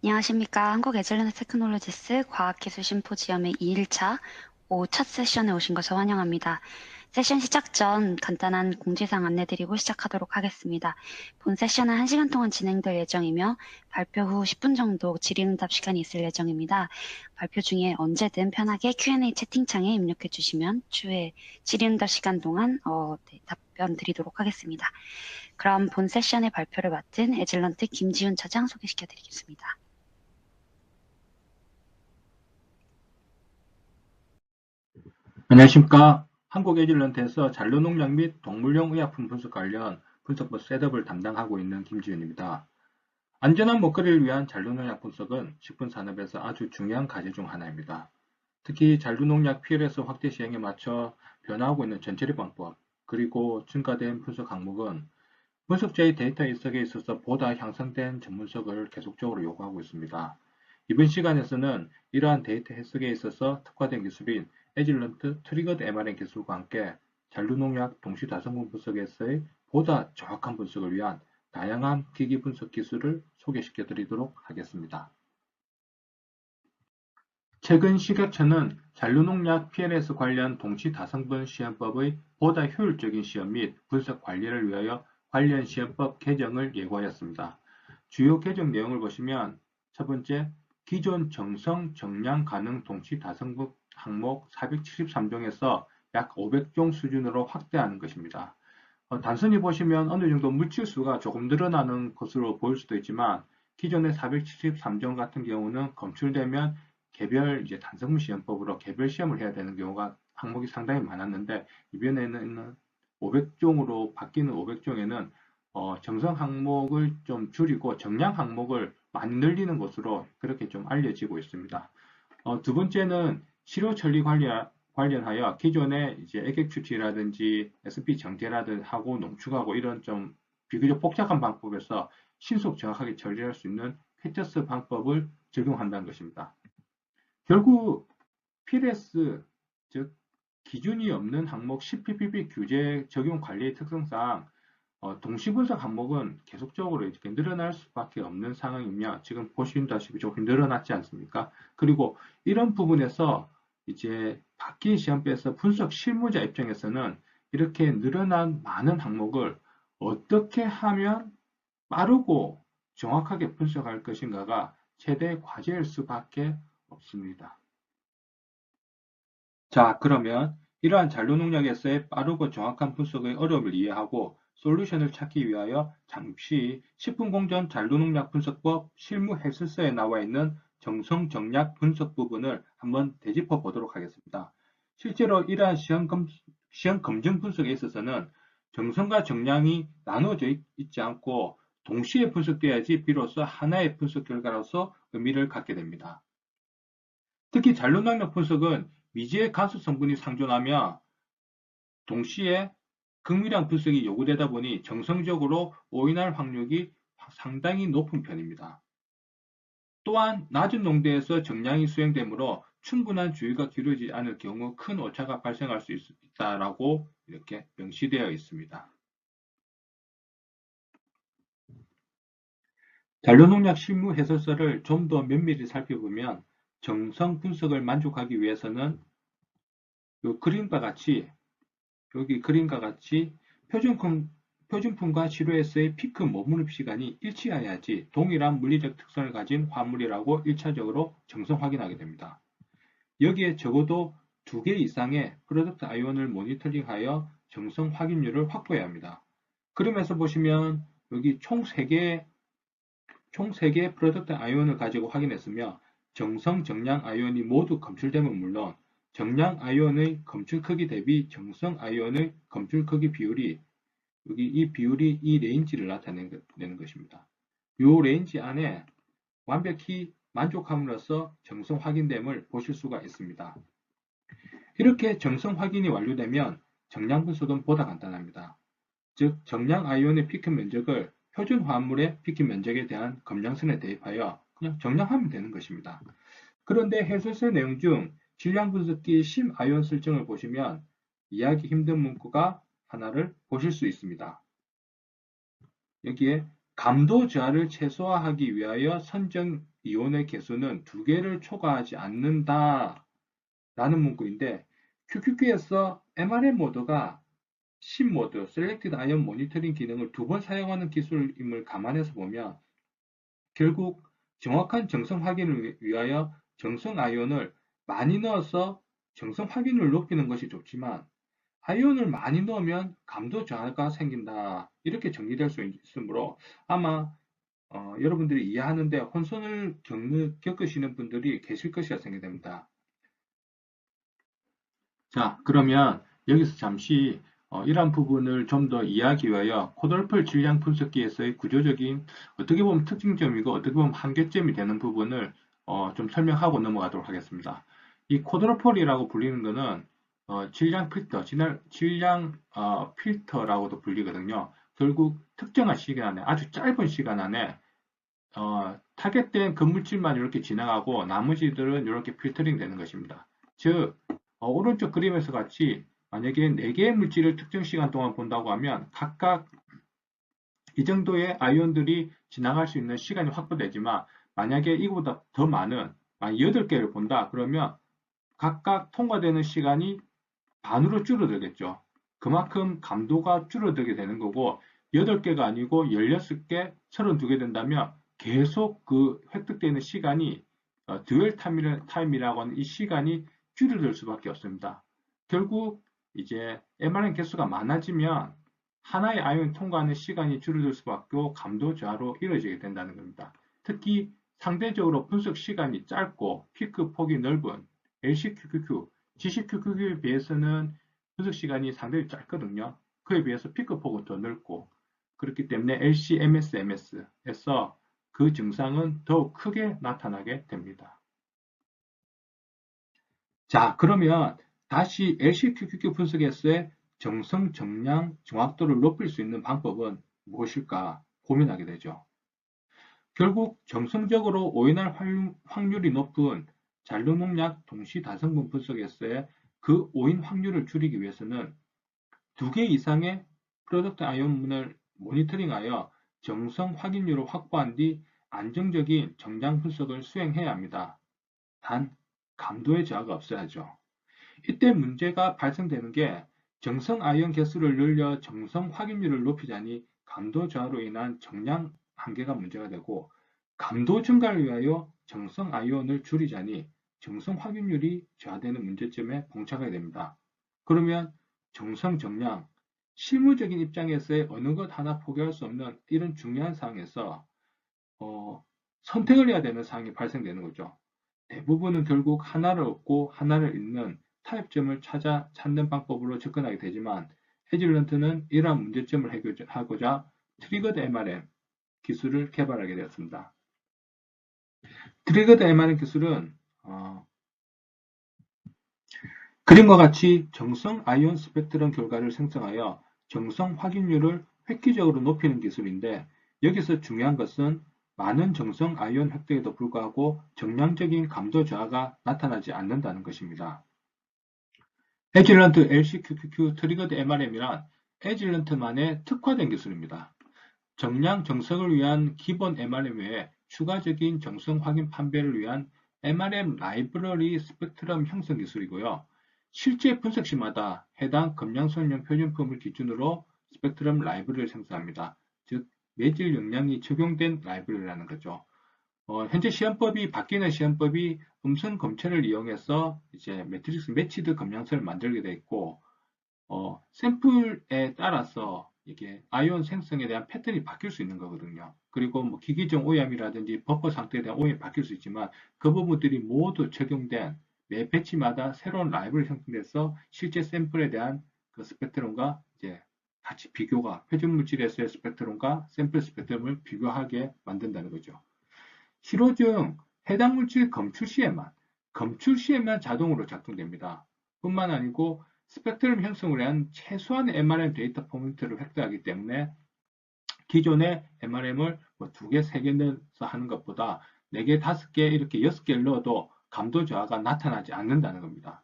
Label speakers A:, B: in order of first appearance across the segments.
A: 안녕하십니까. 한국에즐런트 테크놀로지스 과학기술 심포지엄의 2일차 오후 첫 세션에 오신 것을 환영합니다. 세션 시작 전 간단한 공지사항 안내드리고 시작하도록 하겠습니다. 본 세션은 1시간 동안 진행될 예정이며 발표 후 10분 정도 질의응답 시간이 있을 예정입니다. 발표 중에 언제든 편하게 Q&A 채팅창에 입력해 주시면 추후에 질의응답 시간 동안 답변 드리도록 하겠습니다. 그럼 본 세션의 발표를 맡은 에즐런트 김지훈 차장 소개시켜 드리겠습니다.
B: 안녕하십니까. 한국에즐런트에서 잔류농약 및 동물용 의약품 분석 관련 분석부 셋업을 담당하고 있는 김지윤입니다. 안전한 먹거리를 위한 잔류농약 분석은 식품산업에서 아주 중요한 과제 중 하나입니다. 특히 잔류농약 PLS 확대 시행에 맞춰 변화하고 있는 전처리 방법, 그리고 증가된 분석 항목은 분석자의 데이터 해석에 있어서 보다 향상된 전문성을 계속적으로 요구하고 있습니다. 이번 시간에서는 이러한 데이터 해석에 있어서 특화된 기술인 에즐런트 트리거드 mRNA 기술과 함께 잔류농약 동시다성분 분석에서의 보다 정확한 분석을 위한 다양한 기기 분석 기술을 소개시켜 드리도록 하겠습니다. 최근 식약처는 잔류농약 PLS 관련 동시다성분 시험법의 보다 효율적인 시험 및 분석 관리를 위하여 관련 시험법 개정을 예고하였습니다. 주요 개정 내용을 보시면 첫 번째, 기존 정성 정량 가능 동시다성분 항목 473종에서 약 500종 수준으로 확대하는 것입니다. 단순히 보시면 어느 정도 물질수가 조금 늘어나는 것으로 보일 수도 있지만 기존의 473종 같은 경우는 검출되면 개별 단성분 시험법으로 개별 시험을 해야 되는 경우가 항목이 상당히 많았는데 이번에는 500종으로 바뀌는 500종에는 정성 항목을 좀 줄이고 정량 항목을 많이 늘리는 것으로 그렇게 좀 알려지고 있습니다. 두 번째는 치료 처리 관련하여 기존의 액액 추치라든지 SP 정제라든지 하고 농축하고 이런 좀 비교적 복잡한 방법에서 신속 정확하게 처리할 수 있는 퀘터스 방법을 적용한다는 것입니다. 결국 PLS, 즉 기준이 없는 항목 10ppb 규제 적용 관리의 특성상 동시분석 항목은 계속적으로 이렇게 늘어날 수밖에 없는 상황이며 지금 보시다시피 조금 늘어났지 않습니까? 그리고 이런 부분에서 이제 바뀐 시험표에서 분석 실무자 입장에서는 이렇게 늘어난 많은 항목을 어떻게 하면 빠르고 정확하게 분석할 것인가가 최대 과제일 수밖에 없습니다. 자, 그러면 이러한 잔류농약에서의 빠르고 정확한 분석의 어려움을 이해하고 솔루션을 찾기 위하여 잠시 식품공정 잔류농약 분석법 실무 해설서에 나와 있는 정성정약 분석 부분을 한번 되짚어 보도록 하겠습니다. 실제로 이러한 시험 검증 분석에 있어서는 정성과 정량이 나눠져 있지 않고 동시에 분석되어야지 비로소 하나의 분석 결과로서 의미를 갖게 됩니다. 특히 잔류농약 분석은 미지의 간수 성분이 상존하며 동시에 극미량 분석이 요구되다 보니 정성적으로 오인할 확률이 상당히 높은 편입니다. 또한 낮은 농도에서 정량이 수행되므로 충분한 주의가 기울여지지 않을 경우 큰 오차가 발생할 수 있다라고 이렇게 명시되어 있습니다. 잔류농약 실무 해설서를 좀 더 면밀히 살펴보면 정성 분석을 만족하기 위해서는 이 그림과 같이 여기 그림과 같이 표준품과 치료에서의 피크 머무름 시간이 일치해야지 동일한 물리적 특성을 가진 화물이라고 1차적으로 정성 확인하게 됩니다. 여기에 적어도 2개 이상의 프로덕트 아이온을 모니터링하여 정성 확인율을 확보해야 합니다. 그림에서 보시면 여기 총 3개의 프로덕트 아이온을 가지고 확인했으며 정성, 정량 아이온이 모두 검출되면 물론 정량 아이온의 검출 크기 대비 정성 아이온의 검출 크기 비율이 여기 이 비율이 이 레인지를 나타내는 것입니다. 이 레인지 안에 완벽히 만족함으로써 정성 확인됨을 보실 수가 있습니다. 이렇게 정성 확인이 완료되면 정량 분석은 보다 간단합니다. 즉 정량 아이온의 피크 면적을 표준 화합물의 피크 면적에 대한 검량선에 대입하여 그냥 정량하면 되는 것입니다. 그런데 해설서 내용 중 질량 분석기 심 아이온 설정을 보시면 이해하기 힘든 문구가 하나를 보실 수 있습니다. 여기에 감도 저하를 최소화하기 위하여 이온의 개수는 2개를 초과하지 않는다 라는 문구인데, QQQ에서 mRM 모드가 SIM 모드, Selected Ion Monitoring 기능을 2번 사용하는 기술임을 감안해서 보면 결국 정확한 정성 확인을 위하여 정성 아이온을 많이 넣어서 정성 확인율을 높이는 것이 좋지만, 아이온을 많이 넣으면 감도 저하가 생긴다, 이렇게 정리될 수 있으므로 아마 여러분들이 이해하는데 혼선을 겪으시는 분들이 계실 것이라 생각됩니다. 자, 그러면 여기서 잠시 이러한 부분을 좀 더 이해하기 위하여 코돌플 질량 분석기에서의 구조적인, 어떻게 보면 특징점이고 어떻게 보면 한계점이 되는 부분을 좀 설명하고 넘어가도록 하겠습니다. 이 코드로폴이라고 불리는 것은 질량 필터, 질량 필터라고도 불리거든요. 결국 특정한 시간 안에, 아주 짧은 시간 안에 타겟된 건물질만 이렇게 지나가고 나머지들은 이렇게 필터링 되는 것입니다. 즉, 오른쪽 그림에서 같이 만약에 4개의 물질을 특정 시간 동안 본다고 하면 각각 이 정도의 아이온들이 지나갈 수 있는 시간이 확보되지만, 만약에 이거보다 더 많은 8개를 본다 그러면 각각 통과되는 시간이 반으로 줄어들겠죠. 그만큼 감도가 줄어들게 되는 거고, 8개가 아니고 16개, 32개 된다면 계속 그 획득되는 시간이 듀얼 타임이라고 하는 이 시간이 줄어들 수밖에 없습니다. 결국 이제 mRNA 개수가 많아지면 하나의 아이온 통과하는 시간이 줄어들 수밖에 없고 감도 저하로 이루어지게 된다는 겁니다. 특히 상대적으로 분석 시간이 짧고 피크 폭이 넓은 LCQQQ, GCQQQ에 비해서는 분석 시간이 상당히 짧거든요. 그에 비해서 피크 폭은 더 넓고, 그렇기 때문에 LC-MS-MS에서 그 증상은 더욱 크게 나타나게 됩니다. 자, 그러면 다시 LCQQQ 분석에서의 정성, 정량, 정확도를 높일 수 있는 방법은 무엇일까 고민하게 되죠. 결국 정성적으로 오인할 확률이 높은 잔류농약 동시다성분 분석에서의 그 오인 확률을 줄이기 위해서는 2개 이상의 프로덕트 아이온을 모니터링하여 정성 확인율을 확보한 뒤 안정적인 정량 분석을 수행해야 합니다. 단, 감도의 저하가 없어야죠. 이때 문제가 발생되는 게 정성 아이온 개수를 늘려 정성 확인율을 높이자니 감도 저하로 인한 정량 한계가 문제가 되고, 감도 증가를 위하여 정성 아이온을 줄이자니 정성 확인율이 저하되는 문제점에 봉착하게 됩니다. 그러면 정성 정량, 실무적인 입장에서의 어느 것 하나 포기할 수 없는 이런 중요한 상황에서 선택을 해야 되는 상황이 발생되는 거죠. 대부분은 결국 하나를 얻고 하나를 잃는 타협점을 찾는 방법으로 접근하게 되지만, 에질런트는 이러한 문제점을 해결하고자 트리거드 MRM 기술을 개발하게 되었습니다. 트리거드 MRM 기술은 그림과 같이 정성 아이온 스펙트럼 결과를 생성하여 정성 확인율을 획기적으로 높이는 기술인데, 여기서 중요한 것은 많은 정성 아이온 획득에도 불구하고 정량적인 감도 저하가 나타나지 않는다는 것입니다. 에질런트 LCQQQ 트리거드 MRM이란 에질런트만의 특화된 기술입니다. 정량 정석을 위한 기본 MRM 외에 추가적인 정성 확인 판별을 위한 MRM 라이브러리 스펙트럼 형성 기술이고요. 실제 분석시마다 해당 검량설명 표준품을 기준으로 스펙트럼 라이브러리를 생성합니다. 즉, 매질 역량이 적용된 라이브러리라는 거죠. 현재 시험법이, 바뀌는 시험법이 음성 검체를 이용해서 이제 매트릭스 매치드 검량서를 만들게 되어 있고, 샘플에 따라서 이게 아이온 생성에 대한 패턴이 바뀔 수 있는 거거든요. 그리고 뭐 기기적 오염이라든지 버퍼 상태에 대한 오염이 바뀔 수 있지만, 그 부분들이 모두 적용된 매 배치마다 새로운 라이브를 형성돼서 실제 샘플에 대한 그 스펙트럼과 이제 같이 비교가, 표준 물질에서의 스펙트럼과 샘플 스펙트럼을 비교하게 만든다는 거죠. 실호 중 해당 물질 검출 시에만 자동으로 작동됩니다. 뿐만 아니고 스펙트럼 형성을 위한 최소한의 MRM 데이터 포인트를 획득하기 때문에 기존의 MRM을 2개, 3개 넣어서 하는 것보다 4개, 5개, 이렇게 6개를 넣어도 감도 저하가 나타나지 않는다는 겁니다.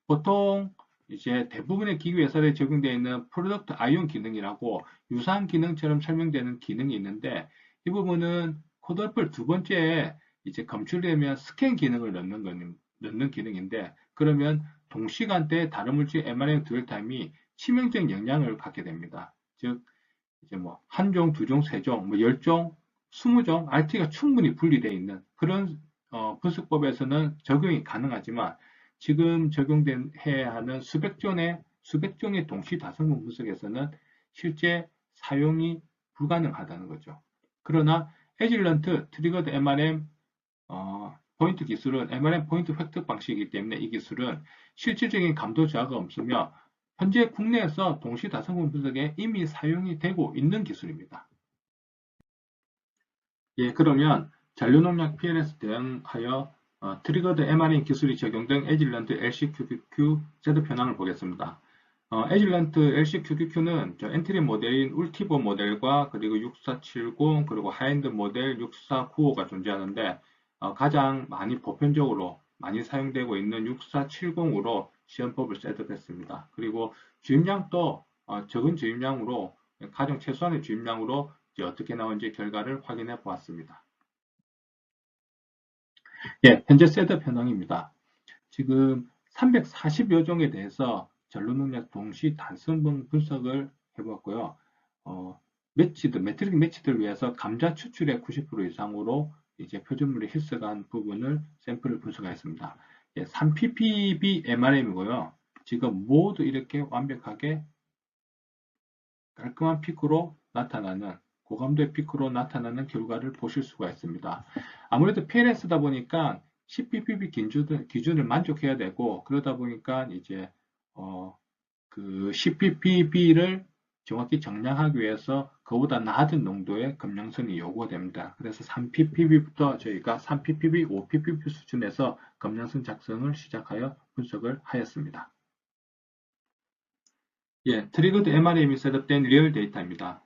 B: 보통 이제 대부분의 기기 회사에 적용되어 있는 프로덕트 아이온 기능이라고 유사한 기능처럼 설명되는 기능이 있는데, 이 부분은 코드플 2번째에 이제 검출되면 스캔 기능을 넣는 기능인데, 그러면 동시간대에 다른 물질 mRNA 듀얼타임이 치명적 영향을 갖게 됩니다. 즉 이제 뭐 한 종, 두 종, 세 종, 뭐 10종, 20종 RT가 충분히 분리되어 있는 그런 분석법에서는 적용이 가능하지만, 지금 적용해야 하는 수백 종의 동시 다성분 분석에서는 실제 사용이 불가능하다는 거죠. 그러나 에질런트 트리거드 MRM 포인트 기술은 MRM 포인트 획득 방식이기 때문에 이 기술은 실질적인 감도 저하가 없으며 현재 국내에서 동시 다성분 분석에 이미 사용이 되고 있는 기술입니다. 예, 그러면 잔류농약 PLS 대응하여 트리거드 mRNA 기술이 적용된 에질런트 LCQQQ 제도 현황을 보겠습니다. 에질런트 LCQQQ는 엔트리 모델인 울티보 모델과 그리고 6470 그리고 하이엔드 모델 6495가 존재하는데, 가장 많이 보편적으로 많이 사용되고 있는 6470으로 시험법을 셋업했습니다. 그리고 주입량도 적은 주입량으로, 가장 최소한의 주입량으로 어떻게 나오는지 결과를 확인해 보았습니다. 예, 현재 셋업 현황입니다. 지금 340여 종에 대해서 전류능력 동시 단순분 분석을 해보았고요. 매트릭 매치들을 위해서 감자 추출의 90% 이상으로 이제 표준물이 힐스간 부분을 샘플을 분석하였습니다. 예, 3ppb mRM이고요. 지금 모두 이렇게 완벽하게 깔끔한 피크로 나타나는, 고감도의 피크로 나타나는 결과를 보실 수가 있습니다. 아무래도 PLS다 보니까 10ppb 기준을 만족해야 되고, 그러다 보니까 이제 그 10ppb를 정확히 정량하기 위해서 그보다 낮은 농도의 검량선이 요구가 됩니다. 그래서 3ppb부터 저희가 3ppb, 5ppb 수준에서 검량선 작성을 시작하여 분석을 하였습니다. 예, 트리거드 mRM이 셋업된 리얼 데이터입니다.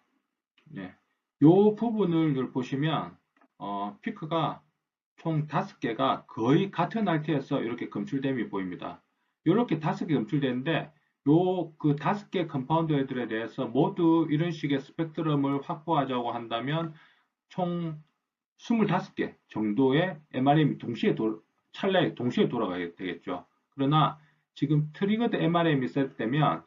B: 예, 이 부분을 보시면 피크가 총 5개가 거의 같은 RT에서 이렇게 검출됨이 보입니다. 이렇게 5개 검출되는데, 그 5개 컴파운드들에 대해서 모두 이런 식의 스펙트럼을 확보하자고 한다면 총 25개 정도의 mRM이 찰나에 동시에 돌아가야 되겠죠. 그러나 지금 트리거드 mRM이 셋되면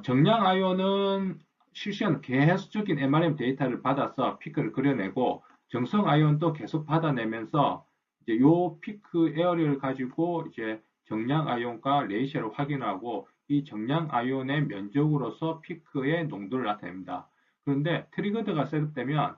B: 정량 아이온은 실시간 계속적인 mRM 데이터를 받아서 피크를 그려내고, 정성 아이온도 계속 받아내면서 이제 요 피크 에어리를 가지고 이제 정량 아이온과 레이셔를 확인하고, 이 정량 아이온의 면적으로서 피크의 농도를 나타냅니다. 그런데 트리거드가 셋업되면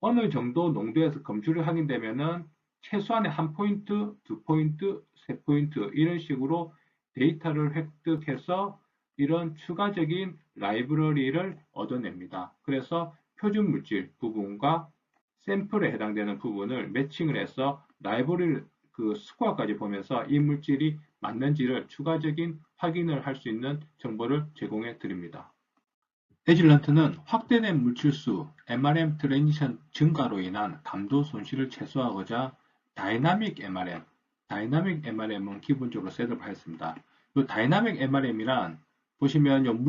B: 어느 정도 농도에서 검출이 확인되면은 최소한의 한 포인트, 두 포인트, 세 포인트 이런 식으로 데이터를 획득해서 이런 추가적인 라이브러리를 얻어냅니다. 그래서 표준 물질 부분과 샘플에 해당되는 부분을 매칭을 해서 라이브러리 그 스코어까지 보면서 이 물질이 맞는지를 추가적인 확인을 할 수 있는 정보를 제공해 드립니다. 에질런트는 확대된 물질수 mRM 트랜지션 증가로 인한 감도 손실을 최소화하고자 다이나믹 MRM은 기본적으로 셋업하였습니다. 이 다이나믹 MRM이란 보시면 이런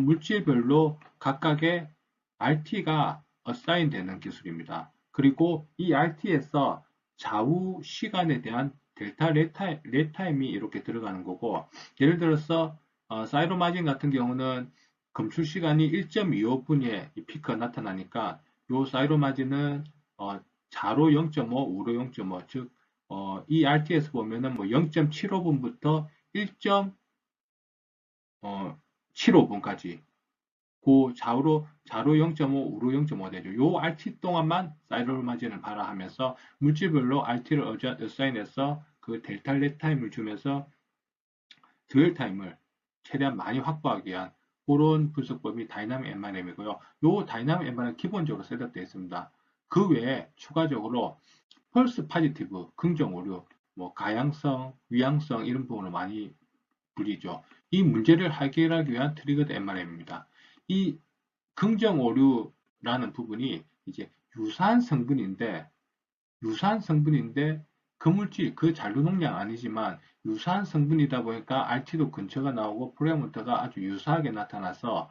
B: 물질별로 각각의 RT가 어사인 되는 기술입니다. 그리고 이 RT에서 좌우 시간에 대한 델타 레타임이 이렇게 들어가는 거고, 예를 들어서 사이로마진 같은 경우는 검출 시간이 1.25분에 이 피크가 나타나니까 이 사이로마진은 좌로 0.5, 우로 0.5, 즉 이 RT에서 보면은 뭐 0.75분부터 1.75분까지 그 좌로 0.5, 우로 0.5 되죠. 요 RT 동안만 사이로마진을 발화하면서 물질별로 RT를 어사인해서 그 델타 레타임을 주면서 듀얼 타임을 최대한 많이 확보하기 위한 그런 분석법이 다이나믹 mRM이고요. 요 다이나믹 mRM은 기본적으로 셋업되어 있습니다. 그 외에 추가적으로 펄스 파지티브, 긍정 오류, 뭐 가양성, 위양성 이런 부분을 많이 불리죠. 이 문제를 해결하기 위한 트리거드 mRM입니다. 이 긍정 오류라는 부분이 이제 유사한 성분인데 그 물질, 그 잔류농약 아니지만 유사한 성분이다 보니까 RT도 근처가 나오고 프로모터가 아주 유사하게 나타나서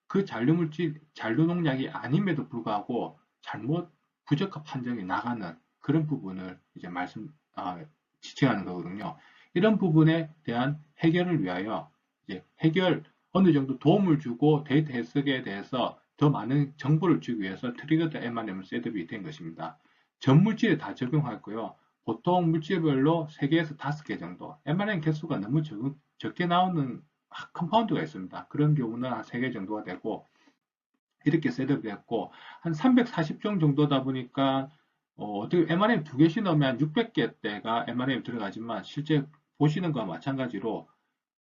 B: 그 잔류물질, 잔류농약이 아님에도 불구하고 잘못 부적합 판정이 나가는 그런 부분을 이제 지칭하는 거거든요. 이런 부분에 대한 해결을 위하여 이제 어느 정도 도움을 주고 데이터 해석에 대해서 더 많은 정보를 주기 위해서 트리거드 MRM을 셋업이 된 것입니다. 전 물질에 다 적용하고요. 보통 물질별로 3개에서 5개 정도, MRM 개수가 너무 적게 나오는 컴파운드가 있습니다. 그런 경우는 한 3개 정도가 되고, 이렇게 셋업이 됐고, 한 340종 정도다 보니까, 어떻게 MRM 2개씩 넣으면 600개대가 MRM 들어가지만, 실제 보시는 거와 마찬가지로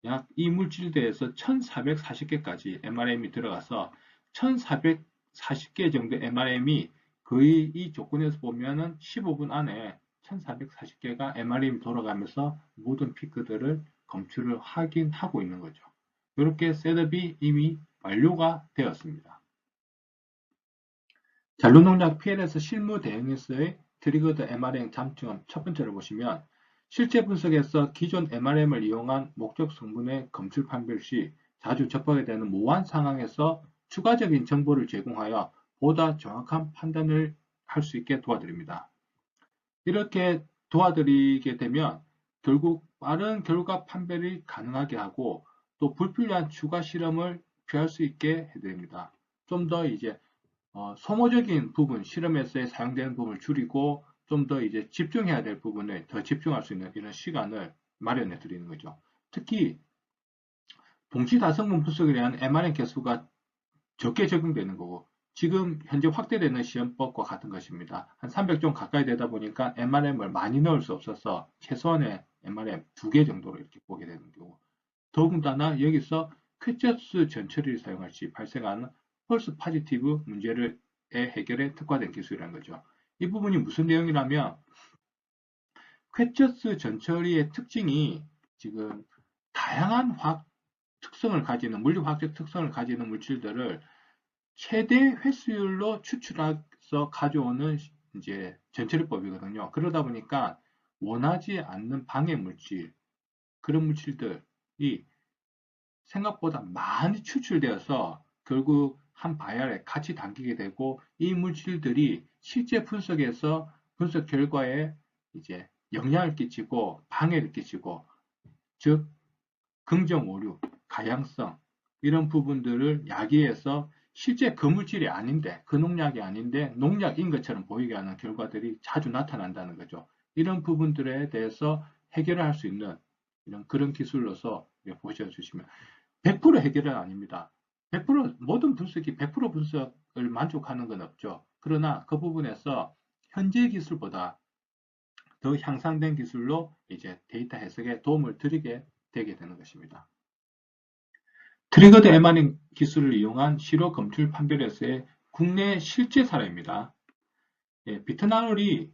B: 약 이 물질대에서 1440개까지 MRM이 들어가서 1440개 정도 MRM이 거의 이 조건에서 보면은 15분 안에 1440개가 MRM이 돌아가면서 모든 피크들을 검출을 확인하고 있는 거죠. 이렇게 셋업이 이미 완료가 되었습니다. 잔류농약 PLS 실무 대응에서의 트리거드 MRM 장점 첫 번째를 보시면 실제 분석에서 기존 MRM을 이용한 목적 성분의 검출 판별 시 자주 접하게 되는 모호한 상황에서 추가적인 정보를 제공하여 보다 정확한 판단을 할 수 있게 도와드립니다. 이렇게 도와드리게 되면 결국 빠른 결과 판별이 가능하게 하고 또 불필요한 추가 실험을 피할 수 있게 해드립니다. 좀 더 이제 소모적인 부분, 실험에서 사용되는 부분을 줄이고 좀 더 이제 집중해야 될 부분에 더 집중할 수 있는 이런 시간을 마련해 드리는 거죠. 특히 동시다성분 분석에 대한 MRM 개수가 적게 적용되는 거고 지금 현재 확대되는 시험법과 같은 것입니다. 한 300종 가까이 되다 보니까 MRM을 많이 넣을 수 없어서 최소한의 MRM 2개 정도로 이렇게 보게 되는 경우, 더군다나 여기서 퀘처스 전처리를 사용할 시 발생하는 펄스 파지티브 문제를 해결에 특화된 기술이라는 거죠. 이 부분이 무슨 내용이냐면 퀘처스 전처리의 특징이 지금 다양한 특성을 가지는 물리화학적 특성을 가지는 물질들을 최대 횟수율로 추출해서 가져오는 이제 전처리법이거든요. 그러다 보니까 원하지 않는 방해 물질, 그런 물질들이 생각보다 많이 추출되어서 결국 한 바이알에 같이 담기게 되고 이 물질들이 실제 분석에서 분석 결과에 이제 영향을 끼치고 방해를 끼치고 즉 긍정 오류, 가양성 이런 부분들을 야기해서 실제 그 물질이 아닌데 그 농약이 아닌데 농약인 것처럼 보이게 하는 결과들이 자주 나타난다는 거죠. 이런 부분들에 대해서 해결을 할 수 있는 이런 그런 기술로서 보셔주시면 100% 해결은 아닙니다. 100% 모든 분석이 100% 분석을 만족하는 건 없죠. 그러나 그 부분에서 현재 기술보다 더 향상된 기술로 이제 데이터 해석에 도움을 드리게 되게 되는 것입니다. 트리거드 MRM 기술을 이용한 시료 검출 판별에서의 국내 실제 사례입니다. 예, 비트나롤이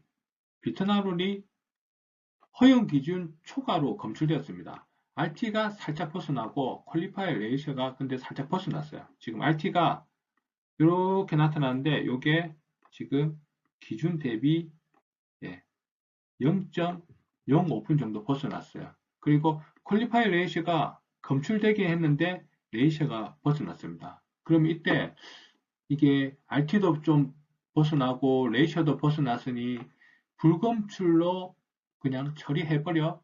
B: 허용 기준 초과로 검출되었습니다. RT가 살짝 벗어나고 퀄리파이 레이셔가 근데 살짝 벗어났어요. 지금 RT가 이렇게 나타나는데 이게 지금 기준 대비 0.05분 정도 벗어났어요. 그리고 퀄리파이 레이셔가 검출되게 했는데 레이셔가 벗어났습니다. 그럼 이때 이게 RT도 좀 벗어나고 레이셔도 벗어났으니 불검출로 그냥 처리해버려?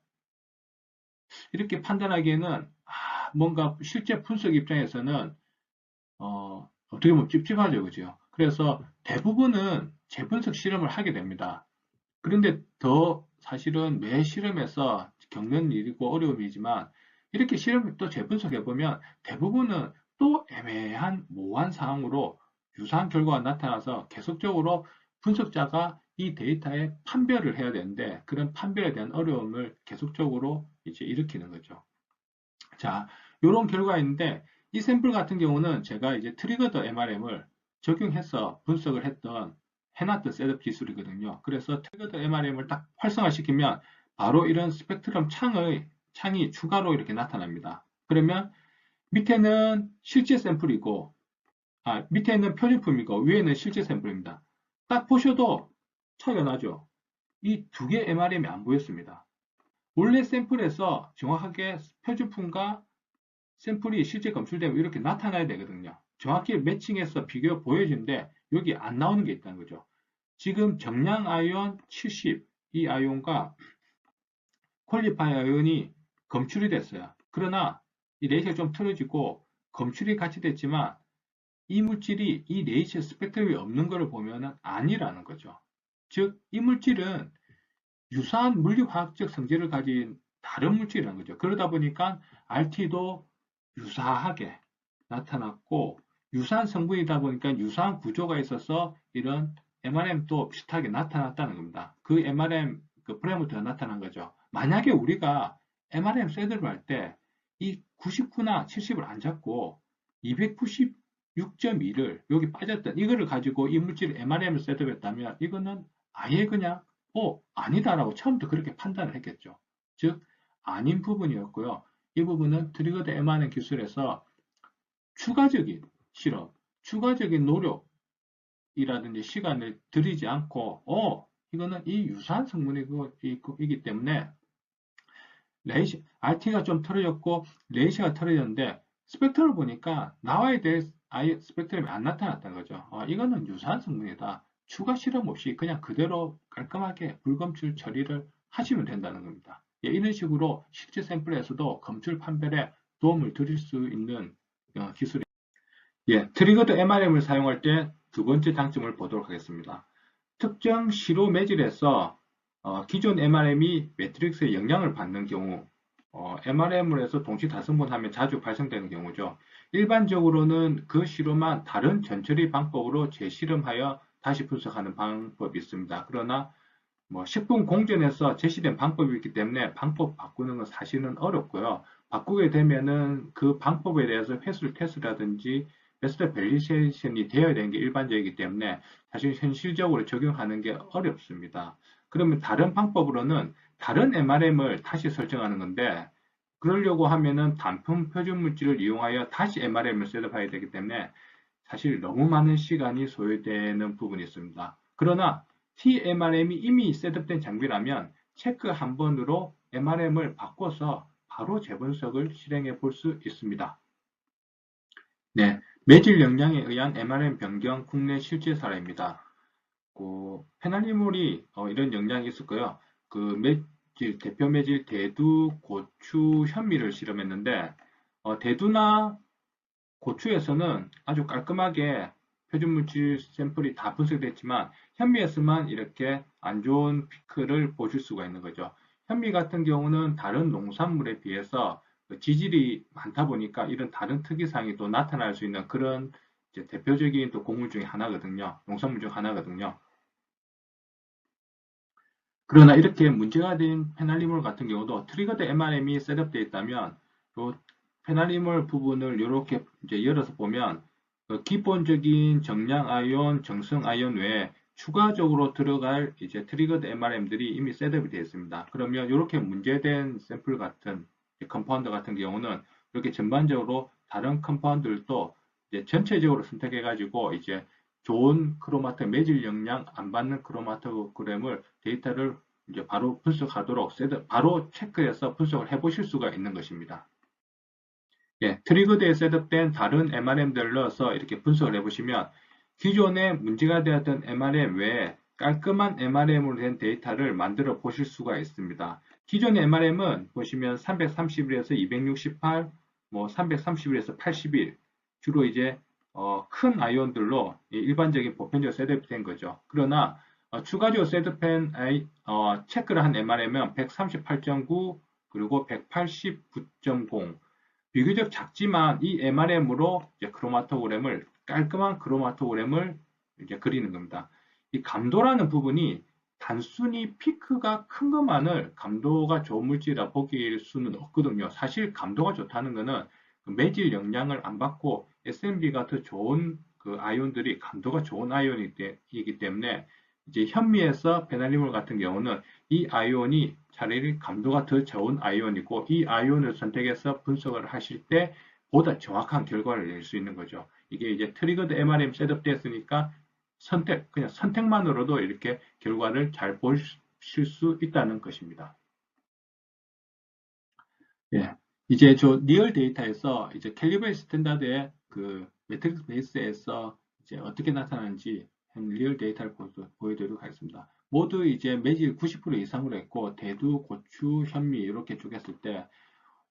B: 이렇게 판단하기에는 뭔가 실제 분석 입장에서는 어떻게 보면 찝찝하죠, 그죠? 그래서 대부분은 재분석 실험을 하게 됩니다. 그런데 더 사실은 매 실험에서 겪는 일이고 어려움이지만 이렇게 실험 또 재분석해보면 대부분은 또 애매한 모호한 상황으로 유사한 결과가 나타나서 계속적으로 분석자가 이 데이터에 판별을 해야 되는데 그런 판별에 대한 어려움을 계속적으로 이제 일으키는 거죠. 자, 이런 결과인데 이 샘플 같은 경우는 제가 이제 트리거드 MRM을 적용해서 분석을 해놨던 셋업 기술이거든요. 그래서 트리거드 MRM을 딱 활성화시키면 바로 이런 스펙트럼 창이 추가로 이렇게 나타납니다. 그러면 밑에는 실제 샘플이고, 밑에는 표준품이고 위에는 실제 샘플입니다. 딱 보셔도 차이가 나죠. 이 두 개 MRM이 안 보였습니다. 원래 샘플에서 정확하게 표준품과 샘플이 실제 검출되면 이렇게 나타나야 되거든요. 정확히 매칭해서 비교 보여지는데 여기 안 나오는 게 있다는 거죠. 지금 정량 아이온 70, 이 아이온과 퀄리파이 아이온이 검출이 됐어요. 그러나 이 레이시가 좀 틀어지고 검출이 같이 됐지만 이 물질이 이 레이시 스펙트럼이 없는 것을 보면 아니라는 거죠. 즉, 이 물질은 유사한 물리화학적 성질을 가진 다른 물질이라는 거죠. 그러다 보니까 RT도 유사하게 나타났고, 유사한 성분이다 보니까 유사한 구조가 있어서 이런 MRM도 비슷하게 나타났다는 겁니다. 그 MRM 그 프레임부터 나타난 거죠. 만약에 우리가 MRM 셋업을 할 때 이 99나 70을 안 잡고 296.2를 여기 빠졌던 이거를 가지고 이 물질을 MRM을 셋업했다면 이거는 아예 그냥 아니다라고 처음부터 그렇게 판단을 했겠죠. 즉, 아닌 부분이었고요. 이 부분은 트리거드 MRM 기술에서 추가적인 실험, 추가적인 노력이라든지 시간을 들이지 않고, 이거는 이 유사한 성분이기 때문에 RT가 좀 틀어졌고, 레이시가 틀어졌는데, 스펙트럼을 보니까 나와야 될 아예 스펙트럼이 안 나타났다는 거죠. 이거는 유사한 성분이다. 추가 실험 없이 그냥 그대로 깔끔하게 불검출 처리를 하시면 된다는 겁니다. 예, 이런 식으로 실제 샘플에서도 검출 판별에 도움을 드릴 수 있는 기술입니다. 예, 트리거드 MRM을 사용할 때 두 번째 장점을 보도록 하겠습니다. 특정 시로 매질에서 기존 MRM이 매트릭스에 영향을 받는 경우, MRM을 해서 동시 다승분하면 자주 발생되는 경우죠. 일반적으로는 그 시로만 다른 전처리 방법으로 재실험하여 다시 분석하는 방법이 있습니다. 그러나 식품 공전에서 제시된 방법이 있기 때문에 방법 바꾸는 건 사실은 어렵고요. 바꾸게 되면은 그 방법에 대해서 회수 테스트라든지 베스트 밸리데이션이 되어야 되는 게 일반적이기 때문에 사실 현실적으로 적용하는 게 어렵습니다. 그러면 다른 방법으로는 다른 MRM을 다시 설정하는 건데, 그러려고 하면은 단품 표준 물질을 이용하여 다시 MRM을 셋업해야 되기 때문에 사실 너무 많은 시간이 소요되는 부분이 있습니다. 그러나 TMRM이 이미 셋업된 장비라면 체크 한 번으로 MRM을 바꿔서 바로 재분석을 실행해 볼 수 있습니다. 네, 매질 역량에 의한 MRM 변경 국내 실제 사례입니다. 페날리몰이 이런 역량이 있었고요. 대표 매질 대두, 고추, 현미를 실험했는데 대두나 고추에서는 아주 깔끔하게 표준 물질 샘플이 다 분석됐지만 현미에서만 이렇게 안 좋은 피크를 보실 수가 있는 거죠. 현미 같은 경우는 다른 농산물에 비해서 지질이 많다 보니까 이런 다른 특이사항이 또 나타날 수 있는 그런 대표적인 또 곡물 중에 하나거든요. 농산물 중 하나거든요. 그러나 이렇게 문제가 된 페날리몰 같은 경우도 트리거드 MRM이 셋업되어 있다면 이 페날리몰 부분을 이렇게 이제 열어서 보면 기본적인 정량 아이온, 정성 아이온 외에 추가적으로 들어갈 이제 트리거드 MRM들이 이미 셋업이 되어 있습니다. 그러면 이렇게 문제된 샘플 같은 컴파운드 같은 경우는 이렇게 전반적으로 다른 컴파운드들도 이제 전체적으로 선택해가지고 이제 좋은 크로마토 매질 영향 안 받는 크로마토그램을 데이터를 이제 바로 분석하도록 바로 체크해서 분석을 해보실 수가 있는 것입니다. 예, 트리거드에 셋업된 다른 MRM들을 넣어서 이렇게 분석을 해보시면 기존에 문제가 되었던 MRM 외에 깔끔한 MRM으로 된 데이터를 만들어 보실 수가 있습니다. 기존의 MRM은 보시면 331에서 268, 331에서 81 주로 이제 큰 아이온들로 일반적인 보편적으로 셋업된 거죠. 그러나 추가적으로 셋업한 체크를 한 MRM은 138.9 그리고 189.0 비교적 작지만 이 MRM으로 크로마토그램을 깔끔한 크로마토그램을 이제 그리는 겁니다. 이 감도라는 부분이 단순히 피크가 큰 것만을 감도가 좋은 물질이라 보길 수는 없거든요. 사실 감도가 좋다는 것은 매질 영향을 안 받고 SMB가 더 좋은 그 아이온들이 감도가 좋은 아이온이기 때문에 이제 현미에서 페날리몰 같은 경우는 이 아이온이 차라리 감도가 더 좋은 아이온이고 이 아이온을 선택해서 분석을 하실 때 보다 정확한 결과를 낼 수 있는 거죠. 이게 이제 트리거드 MRM 셋업됐으니까 그냥 선택만으로도 이렇게 결과를 잘 보실 수 있다는 것입니다. 예. 이제 저 리얼 데이터에서 이제 캘리브레이트 스탠다드의 그 매트릭스 베이스에서 이제 어떻게 나타나는지 리얼 데이터를 보여드리도록 하겠습니다. 모두 이제 매질 90% 이상으로 했고, 대두, 고추, 현미 이렇게 쪼갰을 때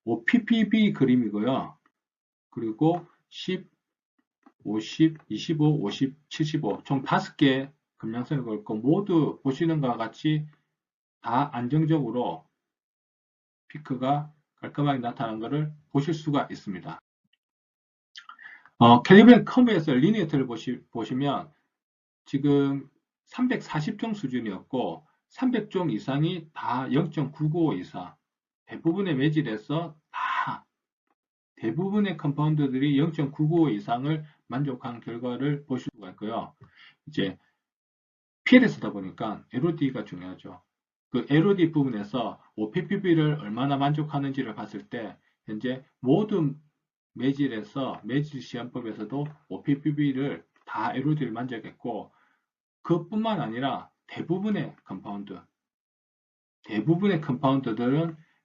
B: 5ppb 그림이고요. 그리고 10, 50, 25, 50, 75 총 5개 금량선을 걸고 모두 보시는 것과 같이 다 안정적으로 피크가 깔끔하게 나타나는 것을 보실 수가 있습니다. 캘리브레이션 커브에서 리니어트를 보시면 지금 340종 수준이었고 300종 이상이 다 0.995 이상 대부분의 매질에서 다 대부분의 컴파운드들이 0.995 이상을 만족한 결과를 보실 수가 있고요. 이제 PLS다 보니까 LOD가 중요하죠. 그 LOD 부분에서 OPPB를 얼마나 만족하는지를 봤을 때 현재 모든 매질에서 매질 시험법에서도 OPPB를 다 LOD를 만족했고 그뿐만 아니라 대부분의 컴파운드들은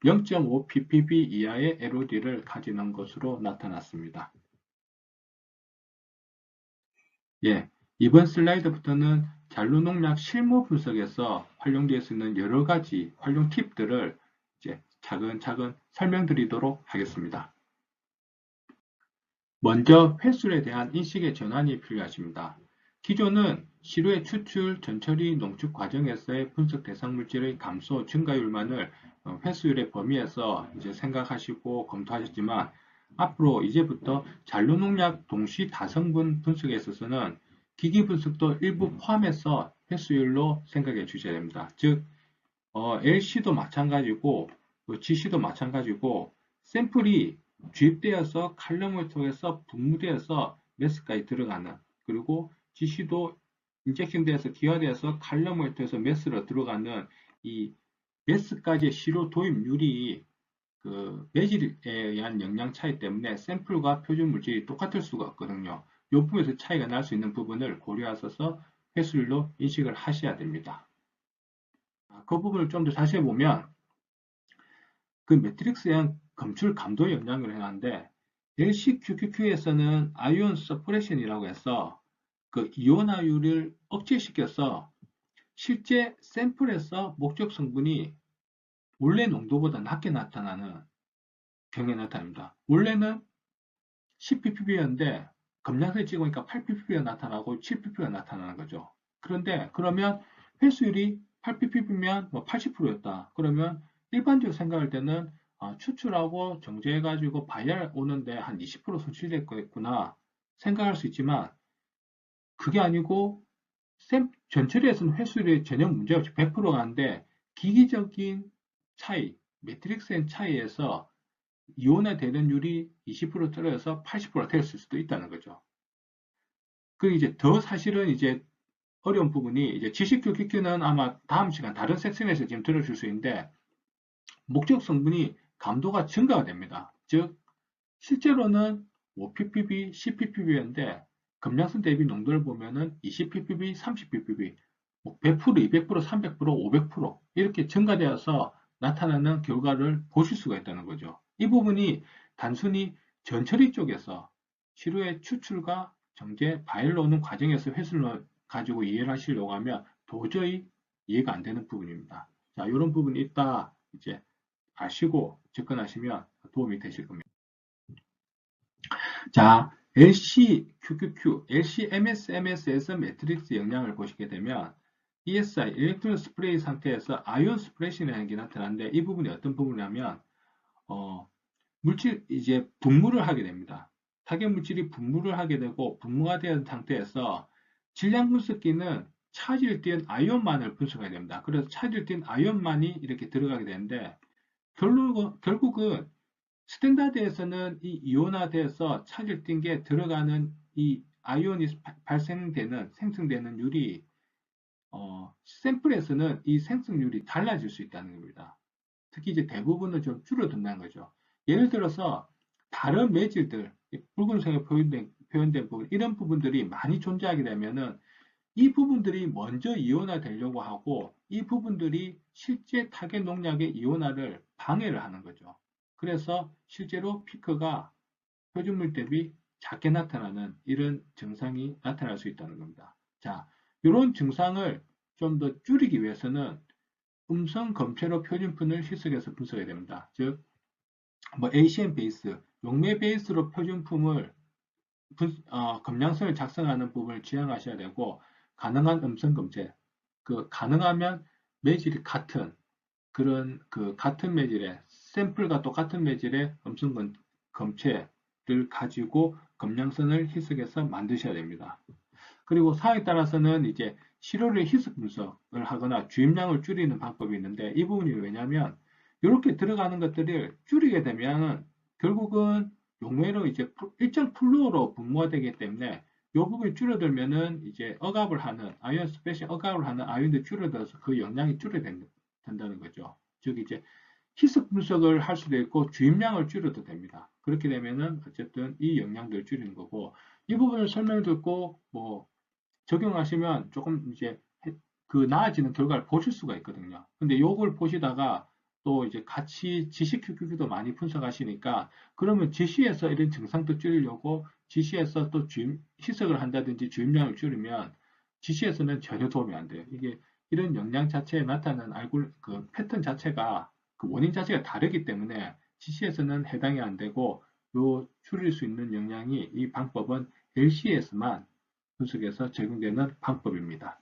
B: 0.5 ppb 이하의 LOD를 가지는 것으로 나타났습니다. 예, 이번 슬라이드부터는 잔류농약 실무 분석에서 활용될 수 있는 여러 가지 활용 팁들을 이제 차근차근 설명드리도록 하겠습니다. 먼저 횟수에 대한 인식의 전환이 필요하십니다. 기존은 시루의 추출, 전처리, 농축 과정에서의 분석 대상 물질의 감소, 증가율만을 횟수율의 범위에서 이제 생각하시고 검토하셨지만 앞으로 이제부터 잔류농약 동시 다성분 분석에 있어서는 기기 분석도 일부 포함해서 횟수율로 생각해 주셔야 됩니다. 즉, LC도 마찬가지고 GC도 마찬가지고 샘플이 주입되어서 칼럼을 통해서 분무되어서 매스까지 들어가는 그리고 GC도 인젝션되어서 기화되어서 칼럼을 통해서 매스로 들어가는 이 매스까지의 시료 도입률이 그 매질에 의한 영양 차이 때문에 샘플과 표준 물질이 똑같을 수가 없거든요. 이 부분에서 차이가 날 수 있는 부분을 고려하셔서 횟수율로 인식을 하셔야 됩니다. 그 부분을 좀 더 자세히 보면 그 매트릭스형 검출 감도 영향을 해놨는데 LCQQQ에서는 아이온 서프레션이라고 해서 그 이온화율을 억제시켜서 실제 샘플에서 목적 성분이 원래 농도보다 낮게 나타나는 경우에 나타납니다. 원래는 10ppb였는데 검량선에 찍으니까 8ppb가 나타나고 7ppb가 나타나는 거죠. 그런데 그러면 회수율이 8ppb면 뭐 80%였다. 그러면 일반적으로 생각할 때는 추출하고 정제해가지고 바이알 오는데 한 20% 손실됐겠구나 생각할 수 있지만 그게 아니고 전처리에서는 회수율이 전혀 문제없이 100% 가는데 기기적인 차이, 매트릭스의 차이에서 이온화 되는율이 20% 떨어져서 80%가 됐을 수도 있다는 거죠. 그 이제 더 사실은 이제 어려운 부분이 이제 지식교육기는 아마 다음 시간 다른 섹션에서 지금 들어줄 수 있는데 목적 성분이 감도가 증가가 됩니다. 즉 실제로는 5ppb, 10ppb인데 검량선 대비 농도를 보면은 20ppb, 30ppb 100%, 200%, 300%, 500% 이렇게 증가되어서 나타나는 결과를 보실 수가 있다는 거죠. 이 부분이 단순히 전처리 쪽에서 시루의 추출과 정제, 바이올로 오는 과정에서 회수를 가지고 이해를 하시려고 하면 도저히 이해가 안 되는 부분입니다. 자, 이런 부분이 있다 이제 아시고 접근하시면 도움이 되실 겁니다. 자, LCQQQ, LCMSMS에서 매트릭스 영향을 보시게 되면 ESI, 일렉트론 스프레이 상태에서 아이온 스프레이션이라는 게 나타나는데 이 부분이 어떤 부분이냐면 물질 이제 분무를 하게 됩니다. 타격 물질이 분무를 하게 되고 분무가 된 상태에서 질량 분석기는 차질 띈 아이온만을 분석하게 됩니다. 그래서 차질 띈 아이온만이 이렇게 들어가게 되는데 결국은 스탠다드에서는 이 이온화돼서 차질 띈 게 들어가는 이 아이온이 생성되는 율이 샘플에서는 이 생성률이 달라질 수 있다는 겁니다. 특히 이제 대부분은 좀 줄어든다는 거죠. 예를 들어서 다른 매질들, 붉은색에 표현된 부분, 이런 부분들이 많이 존재하게 되면은 이 부분들이 먼저 이온화 되려고 하고 이 부분들이 실제 타겟 농약의 이온화를 방해를 하는 거죠. 그래서 실제로 피크가 표준물 대비 작게 나타나는 이런 증상이 나타날 수 있다는 겁니다. 자, 이런 증상을 좀 더 줄이기 위해서는 음성 검체로 표준푼을 희석해서 분석해야 됩니다. 즉, 뭐 ACM 베이스, 용매 베이스로 표준품을 검량성을 작성하는 부분을 지향하셔야 되고, 가능한 음성 검체, 가능하면 매질이 같은 그런 같은 매질의 샘플과 똑같은 매질의 음성 검체를 가지고 검량성을 희석해서 만드셔야 됩니다. 그리고 사항에 따라서는 이제 시료를 희석 분석을 하거나 주입량을 줄이는 방법이 있는데, 이 부분이 왜냐면 이렇게 들어가는 것들을 줄이게 되면 결국은 용매로 이제 일정 플루어로 분모가 되기 때문에 이 부분이 줄어들면은 이제 억압을 하는 아이언 스페셜 억압을 하는 아이언도 줄어들어서 그 영향이 된다는 거죠. 즉 이제 희석 분석을 할 수도 있고 주입량을 줄여도 됩니다. 그렇게 되면은 어쨌든 이 영향들을 줄이는 거고, 이 부분을 설명 듣고 뭐 적용하시면 조금 이제 나아지는 결과를 보실 수가 있거든요. 근데 요걸 보시다가 또 이제 같이 지시 QQQ도 많이 분석하시니까, 그러면 지시에서 이런 증상도 줄이려고 지시에서 또 희석을 한다든지 주입량을 줄이면 지시에서는 전혀 도움이 안 돼요. 이게 이런 영양 자체에 나타나는 패턴 자체가 원인 자체가 다르기 때문에 지시에서는 해당이 안 되고, 요 줄일 수 있는 영양이 이 방법은 LC에서만 분석에서 적용되는 방법입니다.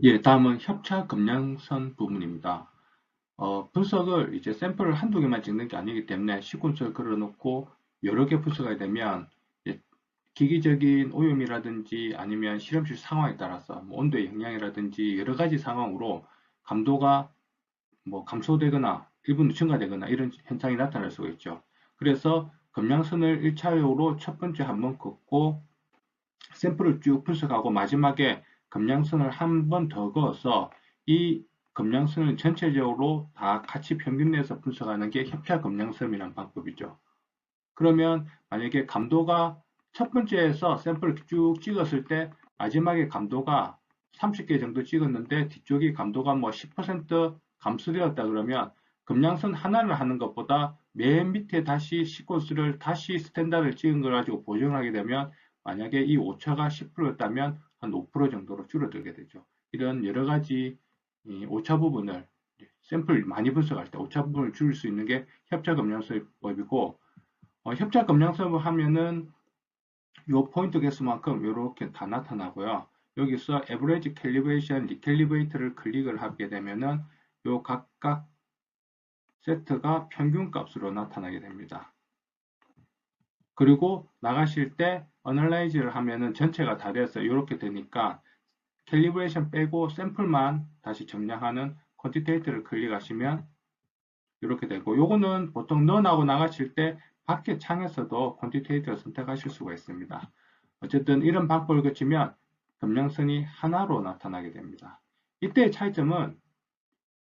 B: 예, 다음은 협차 검량선 부분입니다. 분석을 이제 샘플을 한두 개만 찍는 게 아니기 때문에 시퀀스를 걸어놓고 여러 개 분석하게 되면 기기적인 오염이라든지 아니면 실험실 상황에 따라서 뭐 온도의 영향이라든지 여러 가지 상황으로 감도가 뭐 감소되거나 일부 증가되거나 이런 현상이 나타날 수가 있죠. 그래서 검량선을 1차적으로 첫 번째 한번 긋고 샘플을 쭉 분석하고 마지막에 검량선을 한 번 더 그어서 이 검량선을 전체적으로 다 같이 평균 내서 분석하는 게 협차 검량선이라는 방법이죠. 그러면 만약에 감도가 첫 번째에서 샘플을 쭉 찍었을 때 마지막에 감도가 30개 정도 찍었는데 뒤쪽이 감도가 뭐 10% 감소되었다 그러면 검량선 하나를 하는 것보다 맨 밑에 다시 시퀀스를 다시 스탠다드를 찍은 걸 가지고 보정하게 되면 만약에 이 오차가 10%였다면 한 5% 정도로 줄어들게 되죠. 이런 여러 가지 오차 부분을 샘플 많이 분석할 때 오차 부분을 줄일 수 있는 게 협차 검량수법이고, 협차 검량수업을 하면은 요 포인트 개수만큼 이렇게 다 나타나고요. 여기서 average calibration, recalibrate를 클릭을 하게 되면은 요 각각 세트가 평균 값으로 나타나게 됩니다. 그리고 나가실 때 Analyze를 하면은 전체가 다 돼서 이렇게 되니까 캘리브레이션 빼고 샘플만 다시 정량하는 퀀티테이트를 클릭하시면 이렇게 되고, 요거는 보통 런하고 나가실 때 밖에 창에서도 퀀티테이트를 선택하실 수가 있습니다. 어쨌든 이런 방법을 거치면 검량선이 하나로 나타나게 됩니다. 이때의 차이점은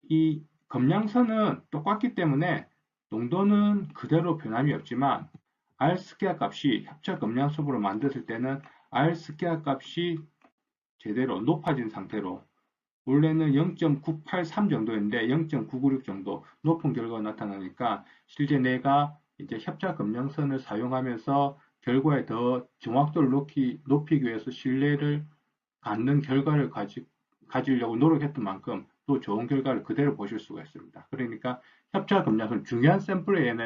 B: 이 검량선은 똑같기 때문에 농도는 그대로 변함이 없지만 R 스퀘어 값이 협차 검량수법으로 만들었을 때는 R 스퀘어 값이 제대로 높아진 상태로, 원래는 0.983 정도인데 0.996 정도 높은 결과가 나타나니까 실제 내가 이제 협차 검량선을 사용하면서 결과에 더 정확도를 높이기 위해서 신뢰를 갖는 결과를 가지려고 노력했던 만큼 또 좋은 결과를 그대로 보실 수가 있습니다. 그러니까 협차 검량선 중요한 샘플에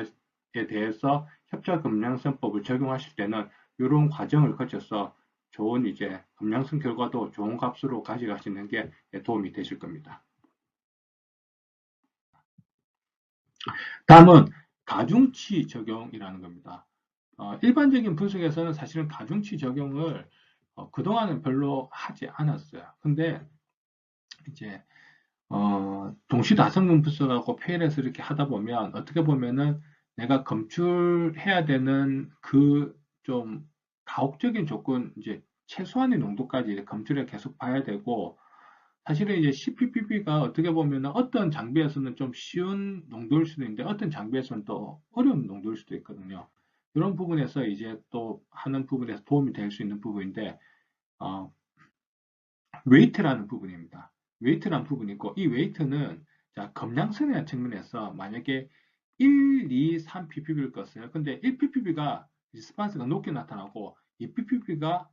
B: 대해서 협차 검량선법을 적용하실 때는 이런 과정을 거쳐서 좋은 이제 검량성 결과도 좋은 값으로 가져가시는 게 도움이 되실 겁니다. 다음은 가중치 적용이라는 겁니다. 일반적인 분석에서는 사실은 가중치 적용을 그동안은 별로 하지 않았어요. 근데 이제 동시다성분 분석하고 페일에서 이렇게 하다 보면 어떻게 보면은 내가 검출해야 되는 그 좀 가혹적인 조건, 이제 최소한의 농도까지 검출해 계속 봐야 되고, 사실은 이제 CPPP가 어떻게 보면 어떤 장비에서는 좀 쉬운 농도일 수도 있는데 어떤 장비에서는 또 어려운 농도일 수도 있거든요. 이런 부분에서 이제 또 하는 부분에서 도움이 될 수 있는 부분인데, 어, 웨이트라는 부분입니다. 웨이트라는 부분이 있고, 이 웨이트는 자, 검량성이라는 측면에서 만약에 1, 2, 3 ppb를 껐어요. 근데 1 ppb가 리스판스가 높게 나타나고 2 ppb가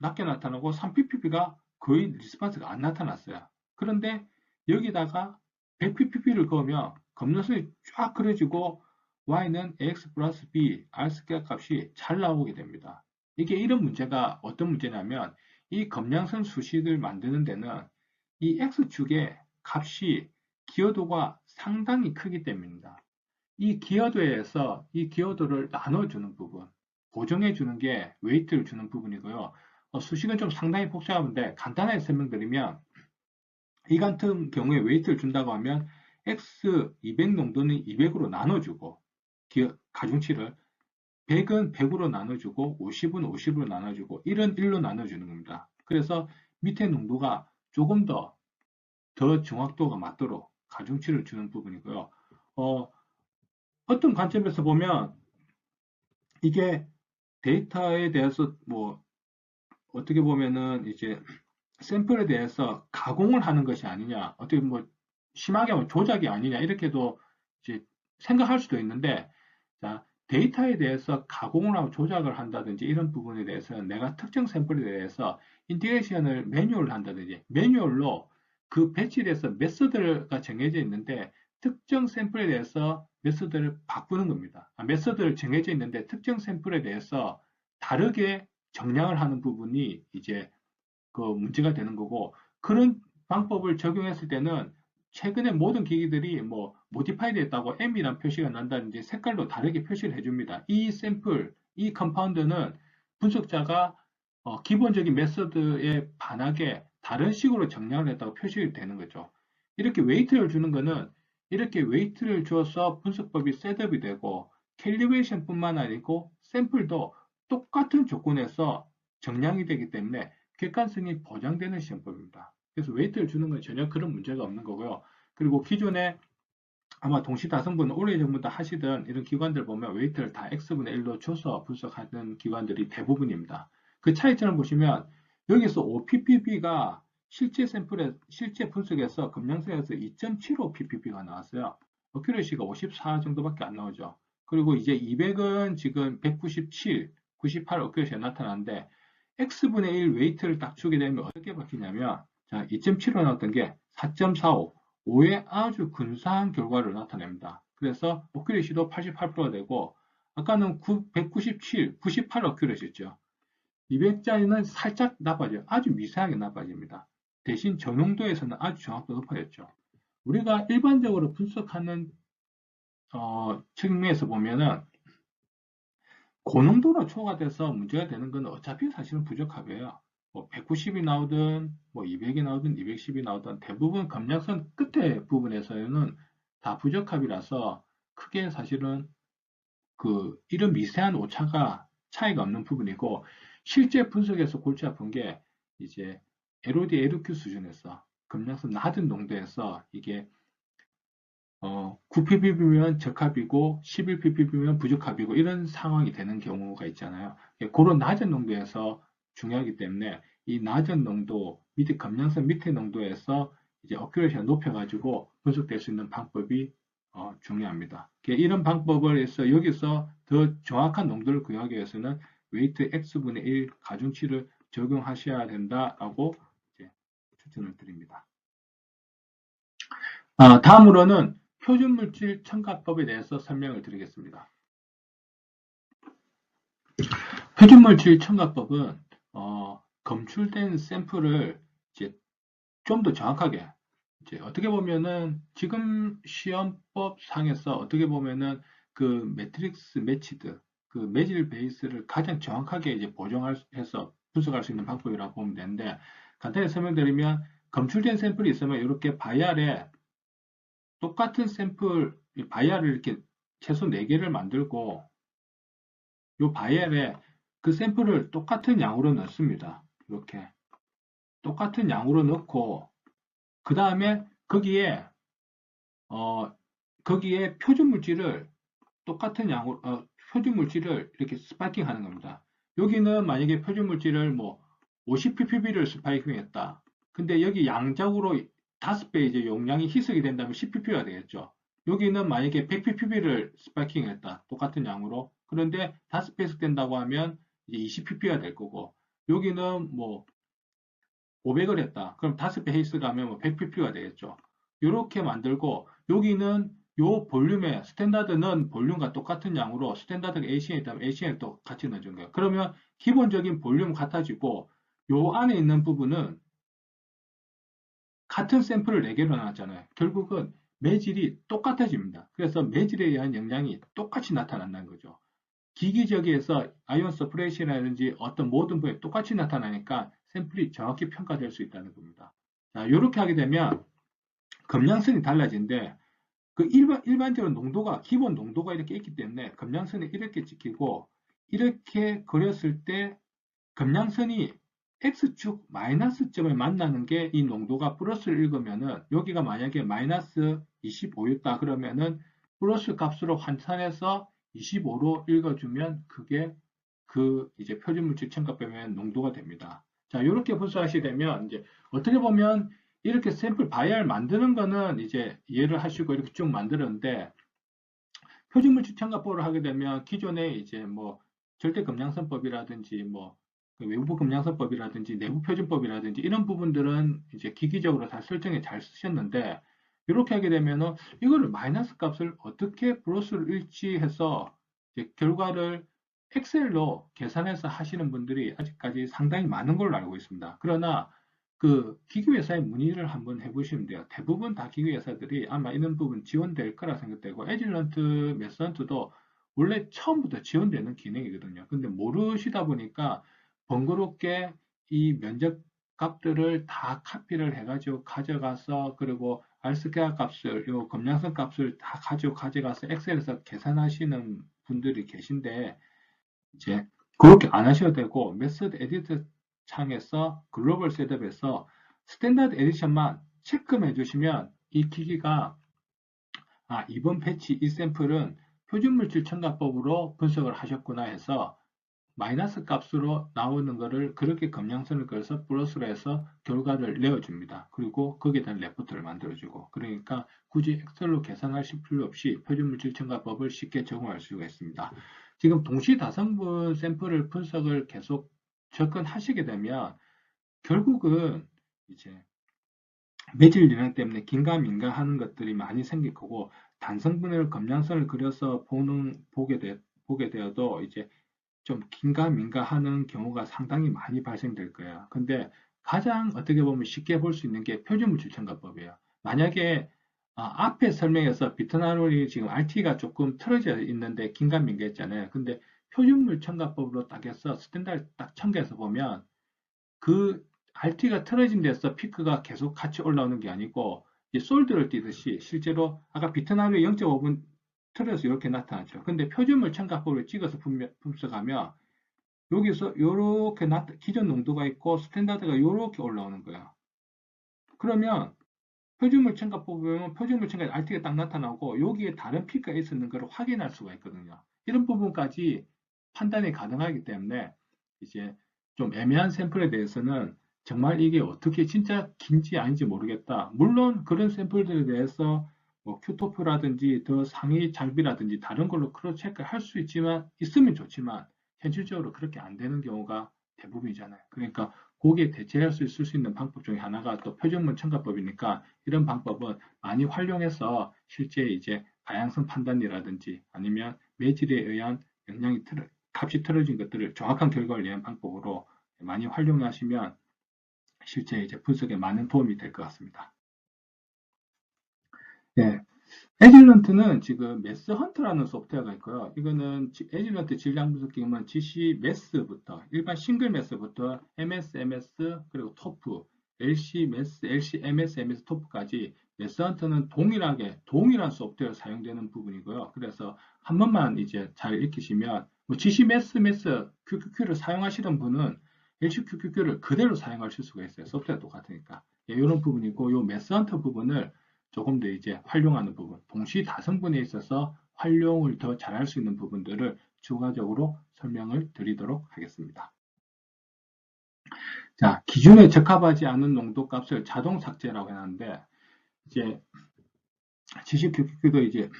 B: 낮게 나타나고 3ppb가 거의 리스폰스가 안 나타났어요. 그런데 여기다가 100ppb를 그으면 검정선이 쫙 그려지고 y는 ax 플러스 b r² 값이 잘 나오게 됩니다. 이게 이런 문제가 어떤 문제냐면 이 검량선 수식을 만드는 데는 이 x축의 값이 기여도가 상당히 크기 때문입니다. 이 기여도에서 이 기여도를 나눠주는 부분, 보정해 주는 게 웨이트를 주는 부분이고요. 수식은 좀 상당히 복잡한데 간단하게 설명드리면 이 같은 경우에 웨이트를 준다고 하면 x 200 농도는 200으로 나눠주고 가중치를 100은 100으로 나눠주고 50은 50으로 나눠주고 1은 1로 나눠주는 겁니다. 그래서 밑에 농도가 조금 더 정확도가 맞도록 가중치를 주는 부분이고요. 어떤 관점에서 보면 이게 데이터에 대해서 뭐 어떻게 보면은 이제 샘플에 대해서 가공을 하는 것이 아니냐, 어떻게 뭐 심하게 하면 조작이 아니냐 이렇게도 이제 생각할 수도 있는데, 자, 데이터에 대해서 가공을 하고 조작을 한다든지 이런 부분에 대해서는 내가 특정 샘플에 대해서 인티그레이션을 매뉴얼을 한다든지 매뉴얼로 그 배치에서 메서드가 정해져 있는데 특정 샘플에 대해서 메서드를 바꾸는 겁니다. 메서드를 정해져 있는데 특정 샘플에 대해서 다르게 정량을 하는 부분이 이제 그 문제가 되는 거고, 그런 방법을 적용했을 때는 최근에 모든 기기들이 뭐 모디파이 됐다고 M이란 표시가 난다든지 색깔도 다르게 표시를 해줍니다. 이 샘플, 이 컴파운드는 분석자가 기본적인 메서드에 반하게 다른 식으로 정량을 했다고 표시가 되는 거죠. 이렇게 웨이트를 주는 거는 이렇게 웨이트를 줘서 분석법이 셋업이 되고 캘리브레이션 뿐만 아니고 샘플도 똑같은 조건에서 정량이 되기 때문에 객관성이 보장되는 시험법입니다. 그래서 웨이트를 주는 건 전혀 그런 문제가 없는 거고요. 그리고 기존에 아마 동시다성분 오래전부터 하시던 이런 기관들 보면 웨이트를 다 x분의 1로 줘서 분석하는 기관들이 대부분입니다. 그 차이점을 보시면 여기서 5ppb가 실제 분석에서 검량성에서 2.75 ppb가 나왔어요. 어큐레시가 54 정도밖에 안 나오죠. 그리고 이제 200은 지금 197, 98 어큐레시가 나타나는데 x분의 1 웨이트를 딱 주게 되면 어떻게 바뀌냐면 자, 2.75 나왔던 게 4.45, 5의 아주 근사한 결과를 나타냅니다. 그래서 어큐레시도 88%가 되고 아까는 197, 98 어큐레시였죠. 200짜리는 살짝 나빠져요. 아주 미세하게 나빠집니다. 대신 저농도에서는 아주 정확도가 높아졌죠. 우리가 일반적으로 분석하는 측면에서 보면은 고농도로 초과돼서 문제가 되는 건 어차피 사실은 부적합이에요. 뭐 190이 나오든 뭐 200이 나오든 210이 나오든 대부분 검량선 끝에 부분에서는 다 부적합이라서 크게 사실은 이런 미세한 오차가 차이가 없는 부분이고, 실제 분석에서 골치 아픈 게 이제 LOD, LQ 수준에서 검량선 낮은 농도에서 이게 9ppb면 적합이고 11ppb면 부적합이고 이런 상황이 되는 경우가 있잖아요. 그런 낮은 농도에서 중요하기 때문에 이 낮은 농도, 밑에 검량선 밑에 농도에서 이제 어큐레이션을 높여가지고 분석될 수 있는 방법이 중요합니다. 이런 방법을 해서 여기서 더 정확한 농도를 구하기 위해서는 웨이트 x분의 1 가중치를 적용하셔야 된다라고 추천을 드립니다. 다음으로는 표준물질 첨가법에 대해서 설명을 드리겠습니다. 표준물질 첨가법은 검출된 샘플을 이제 좀 더 정확하게 이제 어떻게 보면은 지금 시험법 상에서 어떻게 보면은 그 매트릭스 매치드 그 매질 베이스를 가장 정확하게 이제 보정해서 분석할 수 있는 방법이라고 보면 되는데, 간단히 설명드리면 검출된 샘플이 있으면 이렇게 바이알에 똑같은 샘플 바이알을 이렇게 최소 4개를 만들고 이 바이알에 그 샘플을 똑같은 양으로 넣습니다. 이렇게 똑같은 양으로 넣고 그 다음에 거기에 표준 물질을 똑같은 양으로 표준 물질을 이렇게 스파이킹 하는 겁니다. 여기는 만약에 표준 물질을 뭐 50ppb를 스파이킹 했다. 근데 여기 양적으로 5배 이제 용량이 희석이 된다면 10ppb가 되겠죠. 여기는 만약에 100ppb를 스파이킹 했다. 똑같은 양으로. 그런데 5배 희석된다고 하면 이제 20ppb가 될 거고, 여기는 뭐 500을 했다. 그럼 5배 헤이스 가면 뭐 100pp가 되겠죠. 이렇게 만들고 여기는 요 볼륨에 스탠다드는 볼륨과 똑같은 양으로 스탠다드가 ACN이 있다면 ACN을 또 같이 넣어준 거예요. 그러면 기본적인 볼륨 같아지고 요 안에 있는 부분은 같은 샘플을 4개로 나왔잖아요. 결국은 매질이 똑같아집니다. 그래서 매질에 의한 영향이 똑같이 나타난다는 거죠. 기기적에서 아이온 서프레이션이라든지 어떤 모든 부에 똑같이 나타나니까 샘플이 정확히 평가될 수 있다는 겁니다. 자, 이렇게 하게 되면 검량성이 달라지는데 그 일반적으로 농도가 기본 농도가 이렇게 있기 때문에 검량선이 이렇게 찍히고 이렇게 그렸을 때 검량선이 X축 마이너스점을 만나는 게 이 농도가 플러스를 읽으면은 여기가 만약에 마이너스 25였다 그러면은 플러스 값으로 환산해서 25로 읽어주면 그게 그 이제 표준물질 첨가법의 농도가 됩니다. 자, 이렇게 분석하시게 되면 이제 어떻게 보면 이렇게 샘플 바이알 만드는 거는 이제 이해를 하시고 이렇게 쭉 만들었는데 표준물질 첨가법을 하게 되면 기존에 이제 뭐 절대 검량선법이라든지 뭐 외부 검량선법이라든지 내부 표준법이라든지 이런 부분들은 이제 기기적으로 다 설정에 잘 쓰셨는데 이렇게 하게 되면은 이거를 마이너스 값을 어떻게 플러스를 일치해서 결과를 엑셀로 계산해서 하시는 분들이 아직까지 상당히 많은 걸로 알고 있습니다. 그러나 그 기계회사에 문의를 한번 해보시면 돼요. 대부분 다 기계회사들이 아마 이런 부분 지원될 거라 생각되고 에질런트, 메스런트도 원래 처음부터 지원되는 기능이거든요. 근데 모르시다 보니까 번거롭게 이 면적 값들을 다 카피를 해가지고 가져가서 그리고 R스퀘어 값을, 요 검량성 값을 다 가져가서 엑셀에서 계산하시는 분들이 계신데 이제 그렇게 안 하셔도 되고 메소드 에디터 창에서 글로벌 셋업에서 스탠다드 에디션만 체크해 주시면 이 기기가 이번 패치 이 샘플은 표준물질 첨가법으로 분석을 하셨구나 해서 마이너스 값으로 나오는 거를 그렇게 검량선을 그려서 플러스로 해서 결과를 내어줍니다. 그리고 거기에 대한 레포트를 만들어주고 그러니까 굳이 엑셀로 계산하실 필요 없이 표준물질 첨가법을 쉽게 적용할 수가 있습니다. 지금 동시다성분 샘플을 분석을 계속 접근하시게 되면 결국은 이제 매질 영향 때문에 긴가민가 하는 것들이 많이 생길 거고 단성분을 검량선을 그려서 보게 되어도 이제 좀 긴가민가 하는 경우가 상당히 많이 발생될 거예요. 근데 가장 어떻게 보면 쉽게 볼 수 있는 게 표준물질 첨가법이에요. 만약에 앞에 설명에서 비트나롤이 지금 RT가 조금 틀어져 있는데 긴가민가 했잖아요. 근데 표준물 첨가법으로 딱 해서 스탠다드 딱 첨가해서 보면 그 RT가 틀어진 데서 피크가 계속 같이 올라오는 게 아니고 솔드를 띄듯이 실제로 아까 비트나롤이 0.5분 틀어서 이렇게 나타났죠. 근데 표준물 첨가법을 찍어서 분석하면 여기서 이렇게 기존 농도가 있고 스탠다드가 이렇게 올라오는 거야. 그러면 표준물 첨가법 보면 표준물 첨가 RT가 딱 나타나고 여기에 다른 피크가 있었는 걸 확인할 수가 있거든요. 이런 부분까지 판단이 가능하기 때문에 이제 좀 애매한 샘플에 대해서는 정말 이게 어떻게 진짜 긴지 아닌지 모르겠다. 물론 그런 샘플들에 대해서 뭐 큐토프라든지 더 상위 장비라든지 다른 걸로 크로스 체크 할 수 있으면 좋지만 현실적으로 그렇게 안 되는 경우가 대부분이잖아요. 그러니까 거기에 대체할 수 있을 수 있는 방법 중에 하나가 또 표준문 첨가법이니까 이런 방법은 많이 활용해서 실제 이제 다양성 판단이라든지 아니면 매질에 의한 값이 틀어진 것들을 정확한 결과를 내는 방법으로 많이 활용하시면 실제 이제 분석에 많은 도움이 될 것 같습니다. 네. 에질런트는 지금 매스헌트라는 소프트웨어가 있고요. 이거는 에질런트 질량 분석 기능은 GC 매스부터 일반 싱글 매스부터 MS, MS 그리고 토프, LC 매스, LC, MS, MS 토프까지 매스헌트는 동일한 소프트웨어 사용되는 부분이고요. 그래서 한 번만 이제 잘 익히시면 뭐 GC 매스, QQQ를 사용하시는 분은 LC QQQ를 그대로 사용하실 수가 있어요. 소프트웨어 똑같으니까. 예, 이런 부분이고 이 매스헌트 부분을 조금 더 이제 활용하는 부분, 동시 다성분에 있어서 활용을 더 잘할 수 있는 부분들을 추가적으로 설명을 드리도록 하겠습니다. 자, 기준에 적합하지 않은 농도 값을 자동 삭제라고 해놨는데, 이제 지식QQQ도 이제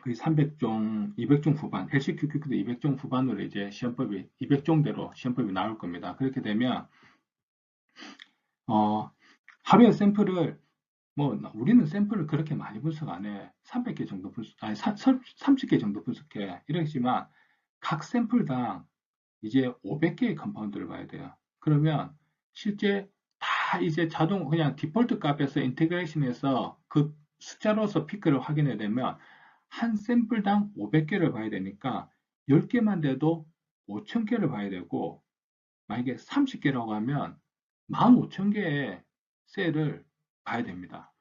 B: 거의 300종, 200종 후반, LCQQ도 200종 후반으로 이제 시험법이 200종대로 시험법이 나올 겁니다. 그렇게 되면 하루에 샘플을 뭐 우리는 샘플을 그렇게 많이 분석 안 해. 300개 정도 분석, 아니 30개 정도 분석해. 이러지만 각 샘플당 이제 500개의 컴파운드를 봐야 돼요. 그러면 실제 다 이제 자동 그냥 디폴트 값에서 인테그레이션해서 그 숫자로서 피크를 확인해야 되면 한 샘플당 500개를 봐야 되니까 10개만 돼도 5,000개를 봐야 되고 만약에 30개라고 하면 15,000개의 셀을 봐야 됩니다.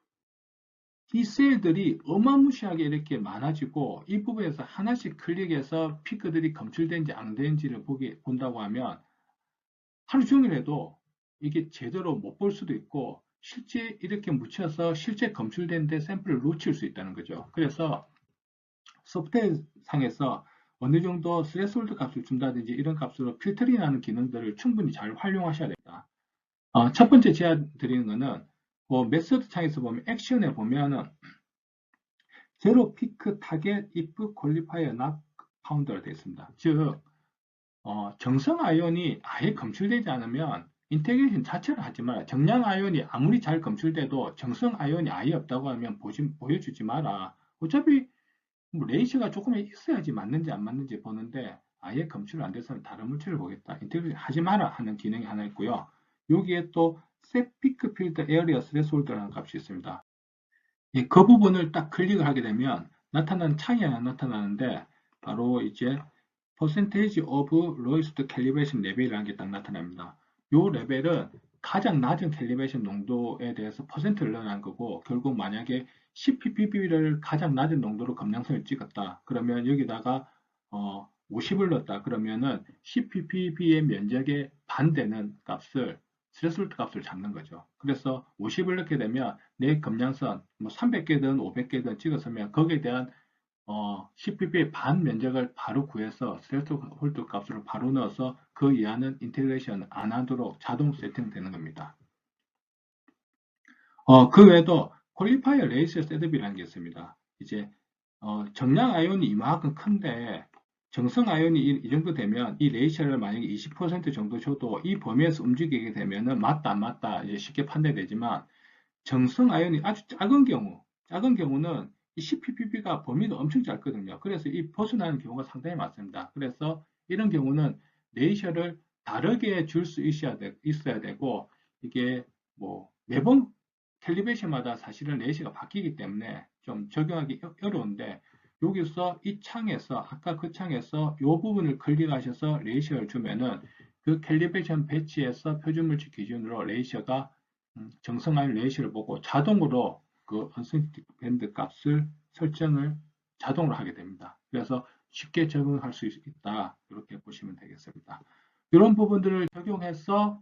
B: 이 셀들이 어마무시하게 이렇게 많아지고 이 부분에서 하나씩 클릭해서 피크들이 검출된지 안 되는지를 본다고 하면 하루 종일 해도 이게 제대로 못 볼 수도 있고 실제 이렇게 묻혀서 실제 검출된 데 샘플을 놓칠 수 있다는 거죠. 그래서 소프트웨어 상에서 어느 정도 스레스홀드 값을 준다든지 이런 값으로 필터링하는 기능들을 충분히 잘 활용하셔야 됩니다. 첫 번째 제안 드리는 거는 메소드 창에서 보면 액션에 보면은 제로 피크 타겟 if qualifier not found가 되어 있습니다. 즉 정성 아이온이 아예 검출되지 않으면 인테그레이션 자체를 하지 마라. 정량 아이온이 아무리 잘 검출돼도 정성 아이온이 아예 없다고 하면 보여주지 마라. 어차피 뭐 레이시가 조금 있어야지 맞는지 안 맞는지 보는데 아예 검출 안 돼서는 다른 물체를 보겠다. 인테그레이션 하지 마라 하는 기능이 하나 있고요. 여기에 또 set pick field area threshold라는 값이 있습니다. 그 부분을 딱 클릭을 하게 되면 나타나는 창이 하나 나타나는데 바로 이제 percentage of lowest calibration 레벨이라는 게 딱 나타납니다. 이 레벨은 가장 낮은 캘리브레이션 농도에 대해서 퍼센트를 넣어놓은 거고 결국 만약에 10ppb를 가장 낮은 농도로 검량성을 찍었다. 그러면 여기다가 50을 넣었다. 그러면은 10ppb의 면적의 반 되는 값을 스레스홀드 값을 잡는 거죠. 그래서 50을 넣게 되면 내 검량선 뭐 300개든 500개든 찍었으면 거기에 대한 10pp의 반 면적을 바로 구해서 스레스홀드 값으로 바로 넣어서 그 이하는 인테그레이션 안 하도록 자동 세팅되는 겁니다. 그 외에도 퀄리파이어 레이스 셋업이라는 게 있습니다. 이제 정량 아이온이 이만큼 큰데 정성 아이온이 이 정도 되면 이 레이셔를 만약에 20% 정도 줘도 이 범위에서 움직이게 되면은 맞다 안 맞다 이제 쉽게 판단되지만 정성 아이온이 아주 작은 경우는 이 CPPB가 범위도 엄청 짧거든요. 그래서 이 벗어나는 경우가 상당히 많습니다. 그래서 이런 경우는 레이셔를 다르게 줄 수 있어야 되고 이게 뭐 매번 캘리브레이션마다 사실은 레이셔가 바뀌기 때문에 좀 적용하기 어려운데 여기서 이 창에서 아까 그 창에서 이 부분을 클릭하셔서 레이셔를 주면은 그 캘리브레이션 배치에서 표준물질 기준으로 레이셔가 정성화인 레이시를 보고 자동으로 그 언센틱 밴드 값을 설정을 자동으로 하게 됩니다. 그래서 쉽게 적응할 수 있다. 이렇게 보시면 되겠습니다. 이런 부분들을 적용해서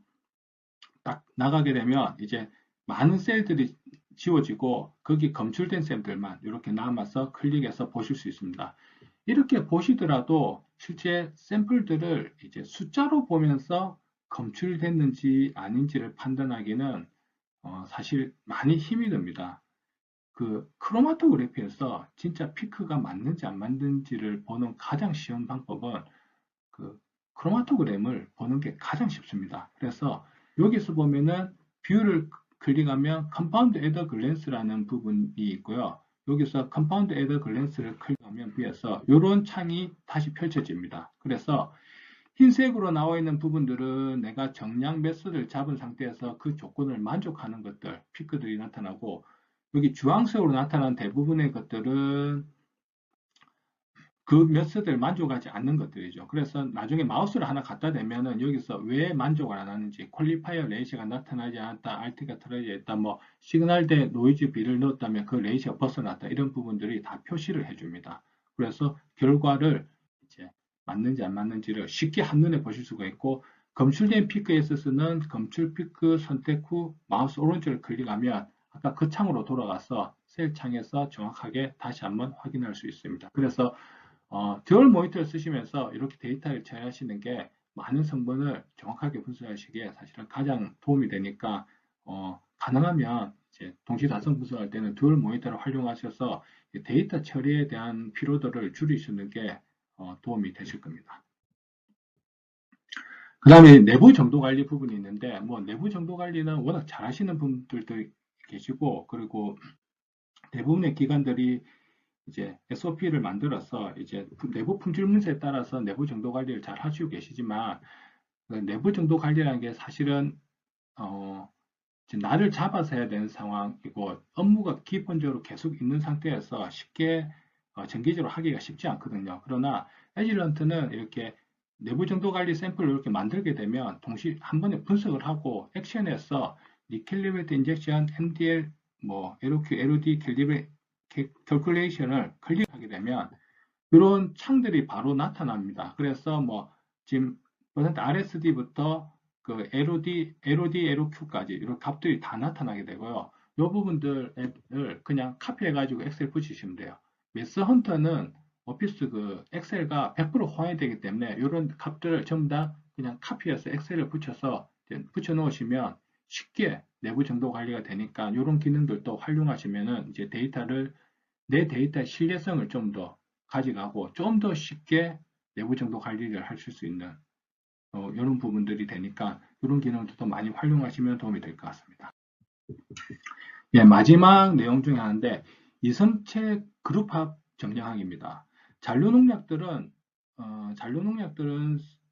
B: 딱 나가게 되면 이제 많은 셀들이 지워지고 거기 검출된 셀들만 이렇게 남아서 클릭해서 보실 수 있습니다. 이렇게 보시더라도 실제 샘플들을 이제 숫자로 보면서 검출됐는지 아닌지를 판단하기는 사실 많이 힘이 듭니다. 그 크로마토그래피에서 진짜 피크가 맞는지 안 맞는지를 보는 가장 쉬운 방법은 그 크로마토그램을 보는 게 가장 쉽습니다. 그래서 여기서 보면은 뷰를 클릭하면 컴파운드 에더 글랜스라는 부분이 있고요. 여기서 컴파운드 에더 글랜스를 클릭하면 뷰에서 이런 창이 다시 펼쳐집니다. 그래서 흰색으로 나와 있는 부분들은 내가 정량 매스를 잡은 상태에서 그 조건을 만족하는 것들, 피크들이 나타나고 여기 주황색으로 나타난 대부분의 것들은 그 매스를 만족하지 않는 것들이죠. 그래서 나중에 마우스를 하나 갖다 대면은 여기서 왜 만족을 안 하는지 퀄리파이어 레이시가 나타나지 않았다, RT가 틀어져 있다, 뭐 시그널 대 노이즈 비를 넣었다면 그 레이시가 벗어났다 이런 부분들이 다 표시를 해줍니다. 그래서 결과를 이제 맞는지 안 맞는지를 쉽게 한눈에 보실 수가 있고 검출된 피크에 있어서는 검출 피크 선택 후 마우스 오른쪽을 클릭하면 아까 그 창으로 돌아가서 셀 창에서 정확하게 다시 한번 확인할 수 있습니다. 그래서 듀얼 모니터를 쓰시면서 이렇게 데이터를 처리하시는 게 많은 성분을 정확하게 분석하시기에 사실은 가장 도움이 되니까 가능하면 이제 동시 다성 분석할 때는 듀얼 모니터를 활용하셔서 데이터 처리에 대한 피로도를 줄이시는 게 도움이 되실 겁니다. 그 다음에 내부 정도 관리 부분이 있는데, 뭐 내부 정도 관리는 워낙 잘 하시는 분들도 계시고, 그리고 대부분의 기관들이 이제 SOP를 만들어서 이제 내부 품질 문제에 따라서 내부 정도 관리를 잘 하시고 계시지만, 그 내부 정도 관리라는 게 사실은 날을 잡아서 해야 되는 상황이고, 업무가 기본적으로 계속 있는 상태에서 쉽게 정기적으로 하기가 쉽지 않거든요. 그러나 에질런트는 이렇게 내부 정도 관리 샘플을 이렇게 만들게 되면 동시 한 번에 분석을 하고 액션에서 리캘리브레이트 인젝션, MDL, 뭐 LOQ, LOD 캘큘레이션을 클릭하게 되면 이런 창들이 바로 나타납니다. 그래서 뭐 지금 %RSD부터 그 LOD, LOQ까지 이런 값들이 다 나타나게 되고요. 이 부분들을 그냥 카피해가지고 엑셀 붙이시면 돼요. 매스 헌터는 오피스 그 엑셀과 100% 호환이 되기 때문에 이런 값들을 전부 다 그냥 카피해서 엑셀에 붙여 놓으시면 쉽게 내부 정도 관리가 되니까 이런 기능들도 활용하시면은 이제 내 데이터의 신뢰성을 좀 더 가져가고 좀 더 쉽게 내부 정도 관리를 하실 수 있는 이런 부분들이 되니까 이런 기능도 많이 활용하시면 도움이 될 것 같습니다. 예, 마지막 내용 중에 하나인데 이성체 그룹합 정량학입니다. 잔류농약들은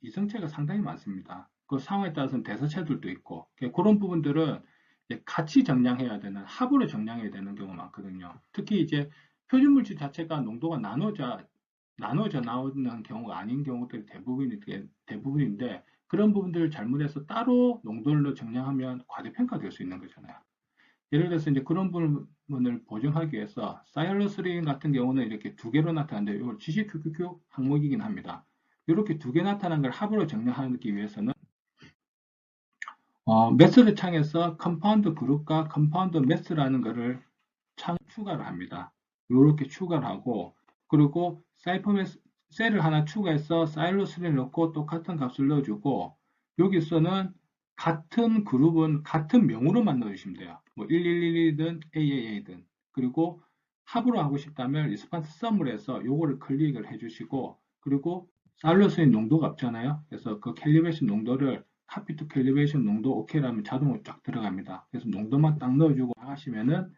B: 이성체가 상당히 많습니다. 그 상황에 따라서는 대서체들도 있고 그런 부분들은 같이 정량해야 되는 합으로 정량해야 되는 경우가 많거든요. 특히 이제 표준 물질 자체가 농도가 나눠져 나오는 경우가 아닌 경우들이 대부분인데 그런 부분들을 잘못해서 따로 농도를 정량하면 과대평가될 수 있는 거잖아요. 예를 들어서 이제 그런 부분을 보정하기 위해서 사이알로스린 같은 경우는 이렇게 두 개로 나타나는데 이걸 GCQQQ 항목이긴 합니다. 이렇게 두 개 나타난 걸 합으로 정량하기 위해서는 메소드 창에서 컴파운드 그룹과 컴파운드 매스라는 것을 추가를 합니다. 이렇게 추가를 하고 그리고 사이퍼메스 셀을 하나 추가해서 사이로스를 넣고 똑같은 값을 넣어주고 여기서는 같은 그룹은 같은 명으로만 넣어주시면 돼요. 뭐 1111이든 AAA든 그리고 합으로 하고 싶다면 리스판스 썸을 해서 요거를 클릭을 해주시고 그리고 사일러스의 농도가 없잖아요. 그래서 그 캘리브레이션 농도를 카피 투 캘리브레이션 농도 OK라면 자동으로 쫙 들어갑니다. 그래서 농도만 딱 넣어주고 하시면은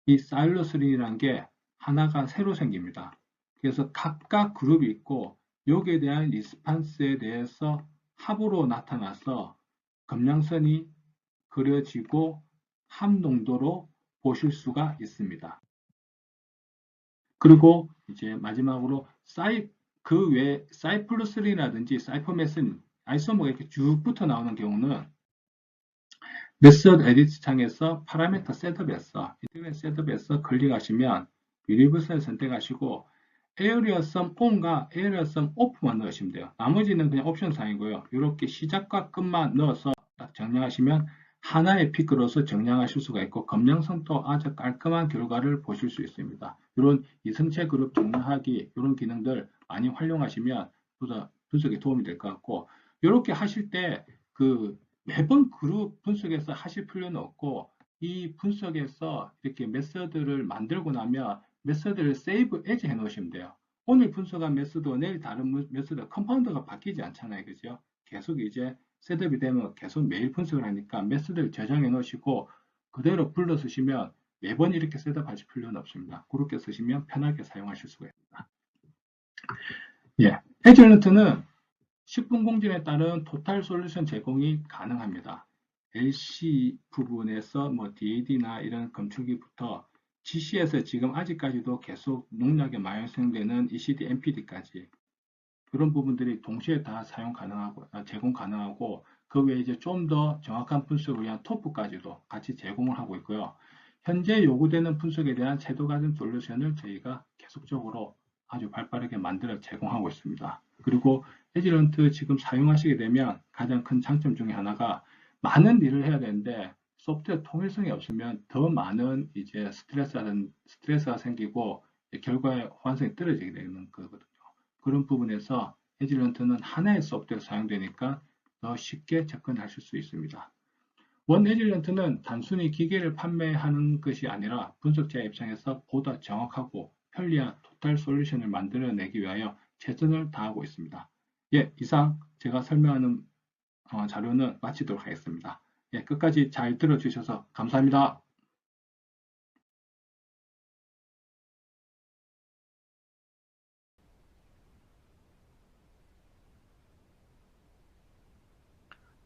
B: 이 사일러스린이라는 게 하나가 새로 생깁니다. 그래서 각각 그룹이 있고 여기에 대한 리스판스에 대해서 합으로 나타나서 검량선이 그려지고 함 농도로 보실 수가 있습니다. 그리고 이제 마지막으로 그 외 사이플러스린이라든지 사이퍼메슨 아이소모가 이렇게 쭉 붙어 나오는 경우는 메서드 에디트 창에서 파라미터 셋업에서 인터넷 셋업에서 클릭하시면 유니버설 선택하시고 에어리어 썸 온과 에어리어 썸 오프만 넣으시면 돼요. 나머지는 그냥 옵션 사항이고요. 이렇게 시작과 끝만 넣어서 딱 정량하시면 하나의 피크로서 정량하실 수가 있고 검량성도 아주 깔끔한 결과를 보실 수 있습니다. 이런 이성체 그룹 정량하기 이런 기능들 많이 활용하시면 분석에 도움이 될 것 같고 이렇게 하실 때그 매번 그룹 분석에서 하실 필요는 없고 이 분석에서 이렇게 메서드를 만들고 나면 메서드를 세이브 에즈 해 놓으시면 돼요. 오늘 분석한 메서드와 내일 다른 메서드 컴파운드가 바뀌지 않잖아요. 그죠? 계속 이제 셋업이 되면 계속 매일 분석을 하니까 메서드를 저장해 놓으시고 그대로 불러 쓰시면 매번 이렇게 셋업 하실 필요는 없습니다. 그렇게 쓰시면 편하게 사용하실 수가 있습니다. 예. 에즈런트는 식품 공정에 따른 토탈 솔루션 제공이 가능합니다. LC 부분에서 뭐 DAD나 이런 검출기부터 GC에서 지금 아직까지도 계속 농약에 많이 사용되는 ECD, MPD까지 그런 부분들이 동시에 다 사용 가능하고 제공 가능하고 그 외에 이제 좀 더 정확한 분석을 위한 토프까지도 같이 제공을 하고 있고요. 현재 요구되는 분석에 대한 제도 가진 솔루션을 저희가 계속적으로 아주 발빠르게 만들어 제공하고 있습니다. 그리고 에지런트 지금 사용하시게 되면 가장 큰 장점 중에 하나가 많은 일을 해야 되는데 소프트웨어 통일성이 없으면 더 많은 이제 스트레스가 생기고 결과의 호환성이 떨어지게 되는 거거든요. 그런 부분에서 에지런트는 하나의 소프트웨어 사용되니까 더 쉽게 접근하실 수 있습니다. 원에질런트는 단순히 기계를 판매하는 것이 아니라 분석자 입장에서 보다 정확하고 편리한 토탈 솔루션을 만들어내기 위하여 최선을 다하고 있습니다. 예, 이상 제가 설명하는 자료는 마치도록 하겠습니다. 예, 끝까지 잘 들어주셔서 감사합니다.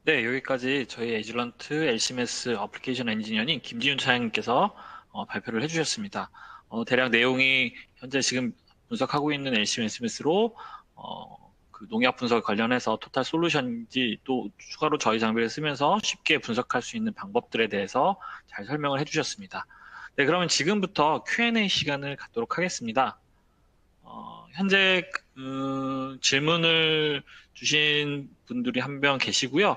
C: 네, 여기까지 저희 에이즐런트 LCMS 어플리케이션 엔지니어인 김지윤 차장님께서 발표를 해주셨습니다. 대략 내용이 현재 지금 분석하고 있는 LCMS로 그 농약 분석 관련해서 토탈 솔루션인지 또 추가로 저희 장비를 쓰면서 쉽게 분석할 수 있는 방법들에 대해서 잘 설명을 해주셨습니다. 네, 그러면 지금부터 Q&A 시간을 갖도록 하겠습니다. 현재 질문을 주신 분들이 한 명 계시고요.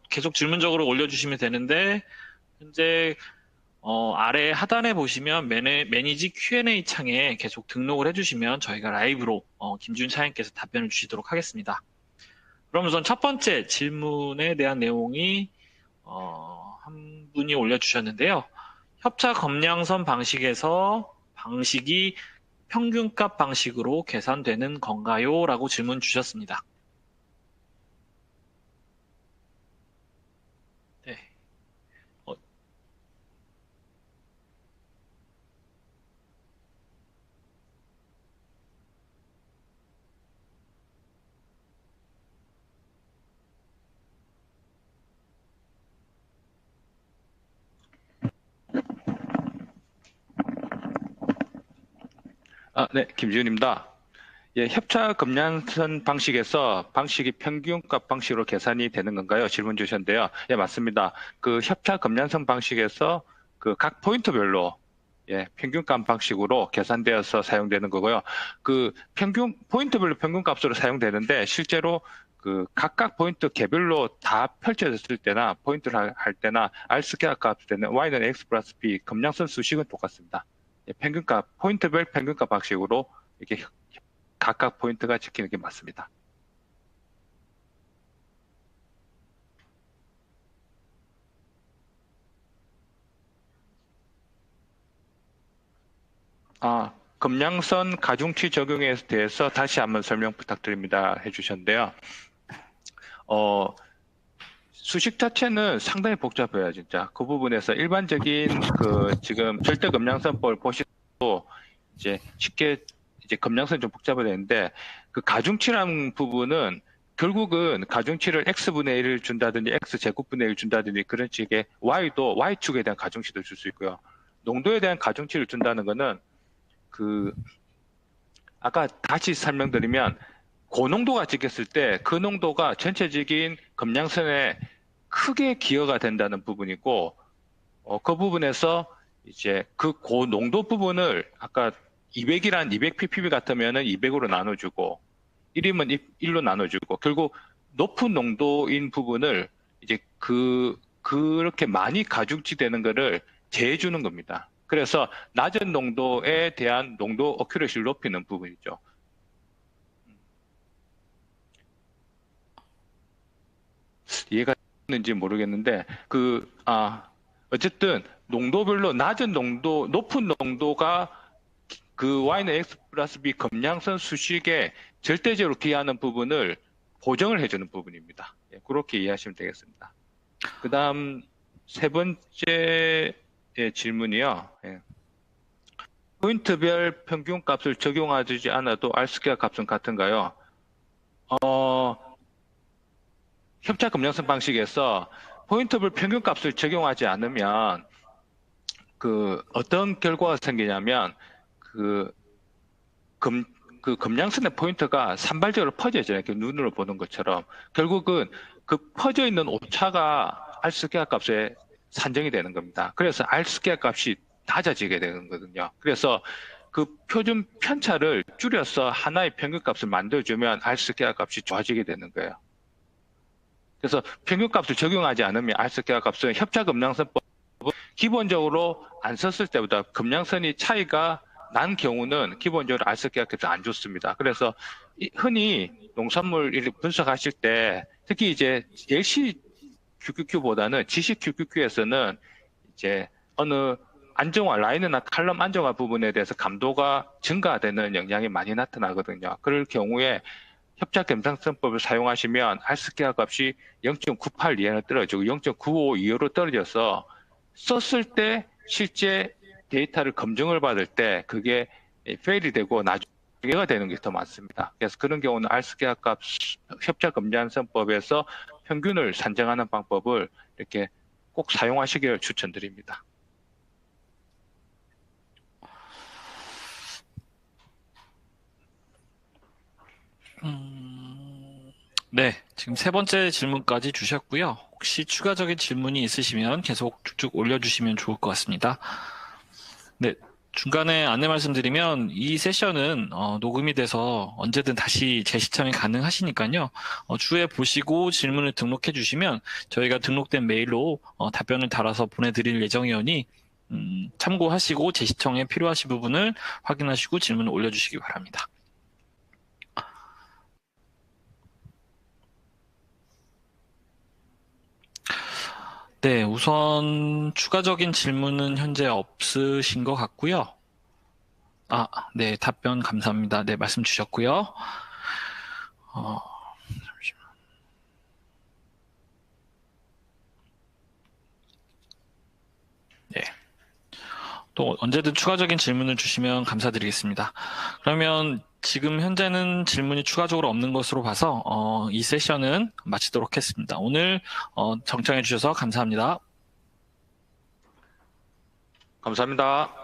C: 계속 질문적으로 올려주시면 되는데 현재 아래 하단에 보시면 매니지 Q&A 창에 계속 등록을 해주시면 저희가 라이브로 김준 차장님께서 답변을 주시도록 하겠습니다. 그럼 우선 첫 번째 질문에 대한 내용이 한 분이 올려주셨는데요. 협차 검량선 방식에서 방식이 평균값 방식으로 계산되는 건가요? 라고 질문 주셨습니다. 네.
D: 네, 김지훈입니다. 예, 협차 검량선 방식에서 방식이 평균값 방식으로 계산이 되는 건가요? 질문 주셨는데요. 예, 맞습니다. 그 협차 검량선 방식에서 그 각 포인트별로 평균값 방식으로 계산되어서 사용되는 거고요. 그 포인트별로 평균값으로 사용되는데 실제로 그 각각 포인트 개별로 다 펼쳐졌을 때나 포인트를 할 때나 R 스퀘어 값 때는 Y는 X 플러스 B 검량선 수식은 똑같습니다. 평균값, 포인트별 평균값 방식으로 이렇게 각각 포인트가 지키는 게 맞습니다. 검량선 가중치 적용에 대해서 다시 한번 설명 부탁드립니다. 해주셨는데요. 수식 자체는 상당히 복잡해요, 진짜. 그 부분에서 일반적인 지금 절대 검량선법을 보시도 이제 쉽게 이제 검량선이 좀 복잡해졌는데 그 가중치라는 부분은 결국은 가중치를 x분의 1을 준다든지 x제곱분의 1을 준다든지 그런 식의 y도 y축에 대한 가중치도 줄 수 있고요. 농도에 대한 가중치를 준다는 거는 아까 다시 설명드리면 고농도가 찍혔을 때 그 농도가 전체적인 검량선에 크게 기여가 된다는 부분이고 그 부분에서 이제 그 고농도 부분을 아까 200이란 200ppb 같으면은 200으로 나눠주고 1이면 1로 나눠주고 결국 높은 농도인 부분을 이제 그렇게 많이 가중치되는 거를 제해주는 겁니다. 그래서 낮은 농도에 대한 농도 어큐레시를 높이는 부분이죠. 이해가 되는지 모르겠는데 어쨌든 농도별로 낮은 농도, 높은 농도가 그 Y는 X 플러스 B 검량선 수식에 절대적으로 기하는 부분을 보정을 해주는 부분입니다. 그렇게 이해하시면 되겠습니다. 그 다음 세 번째 질문이요. 포인트별 평균값을 적용하지 않아도 R스퀘어 값은 같은가요? 협차 검량선 방식에서 포인트별 평균값을 적용하지 않으면 어떤 결과가 생기냐면 검량선의 포인트가 산발적으로 퍼져 있잖아요. 눈으로 보는 것처럼. 결국은 그 퍼져 있는 오차가 R스퀘어 값에 산정이 되는 겁니다. 그래서 R스퀘어 값이 낮아지게 되는 거거든요. 그래서 그 표준 편차를 줄여서 하나의 평균값을 만들어주면 R스퀘어 값이 좋아지게 되는 거예요. 그래서 평균값을 적용하지 않으면 R스퀘어 값은 협차 검량선법 기본적으로 안 썼을 때보다 검량선이 차이가 난 경우는 기본적으로 R스퀘어 값이 안 좋습니다. 그래서 흔히 농산물 분석하실 때 특히 이제 LC QQQ보다는 지식 QQQ에서는 이제 어느 안정화, 라인이나 칼럼 안정화 부분에 대해서 감도가 증가되는 영향이 많이 나타나거든요. 그럴 경우에 협착 gem상선법을 사용하시면 알스케아 값이 0.98 이하로 떨어지고 0.95 이하로 떨어져서 썼을 때 실제 데이터를 검증을 받을 때 그게 페일이 되고 나중에가 되는 게 더 많습니다. 그래서 그런 경우는 알스케아 값 협착 gem상선법에서 평균을 산정하는 방법을 이렇게 꼭 사용하시길 추천드립니다.
C: 네, 지금 세 번째 질문까지 주셨고요. 혹시 추가적인 질문이 있으시면 계속 쭉쭉 올려주시면 좋을 것 같습니다. 네, 중간에 안내 말씀드리면 이 세션은 녹음이 돼서 언제든 다시 재시청이 가능하시니까요. 추후에 보시고 질문을 등록해 주시면 저희가 등록된 메일로 답변을 달아서 보내드릴 예정이오니 참고하시고 재시청에 필요하신 부분을 확인하시고 질문을 올려주시기 바랍니다. 네, 우선 추가적인 질문은 현재 없으신 것 같고요. 네, 답변 감사합니다. 네, 말씀 주셨고요. 잠시만. 네. 또 언제든 추가적인 질문을 주시면 감사드리겠습니다. 그러면 지금 현재는 질문이 추가적으로 없는 것으로 봐서 이 세션은 마치도록 하겠습니다. 오늘 정청해 주셔서 감사합니다.
D: 감사합니다.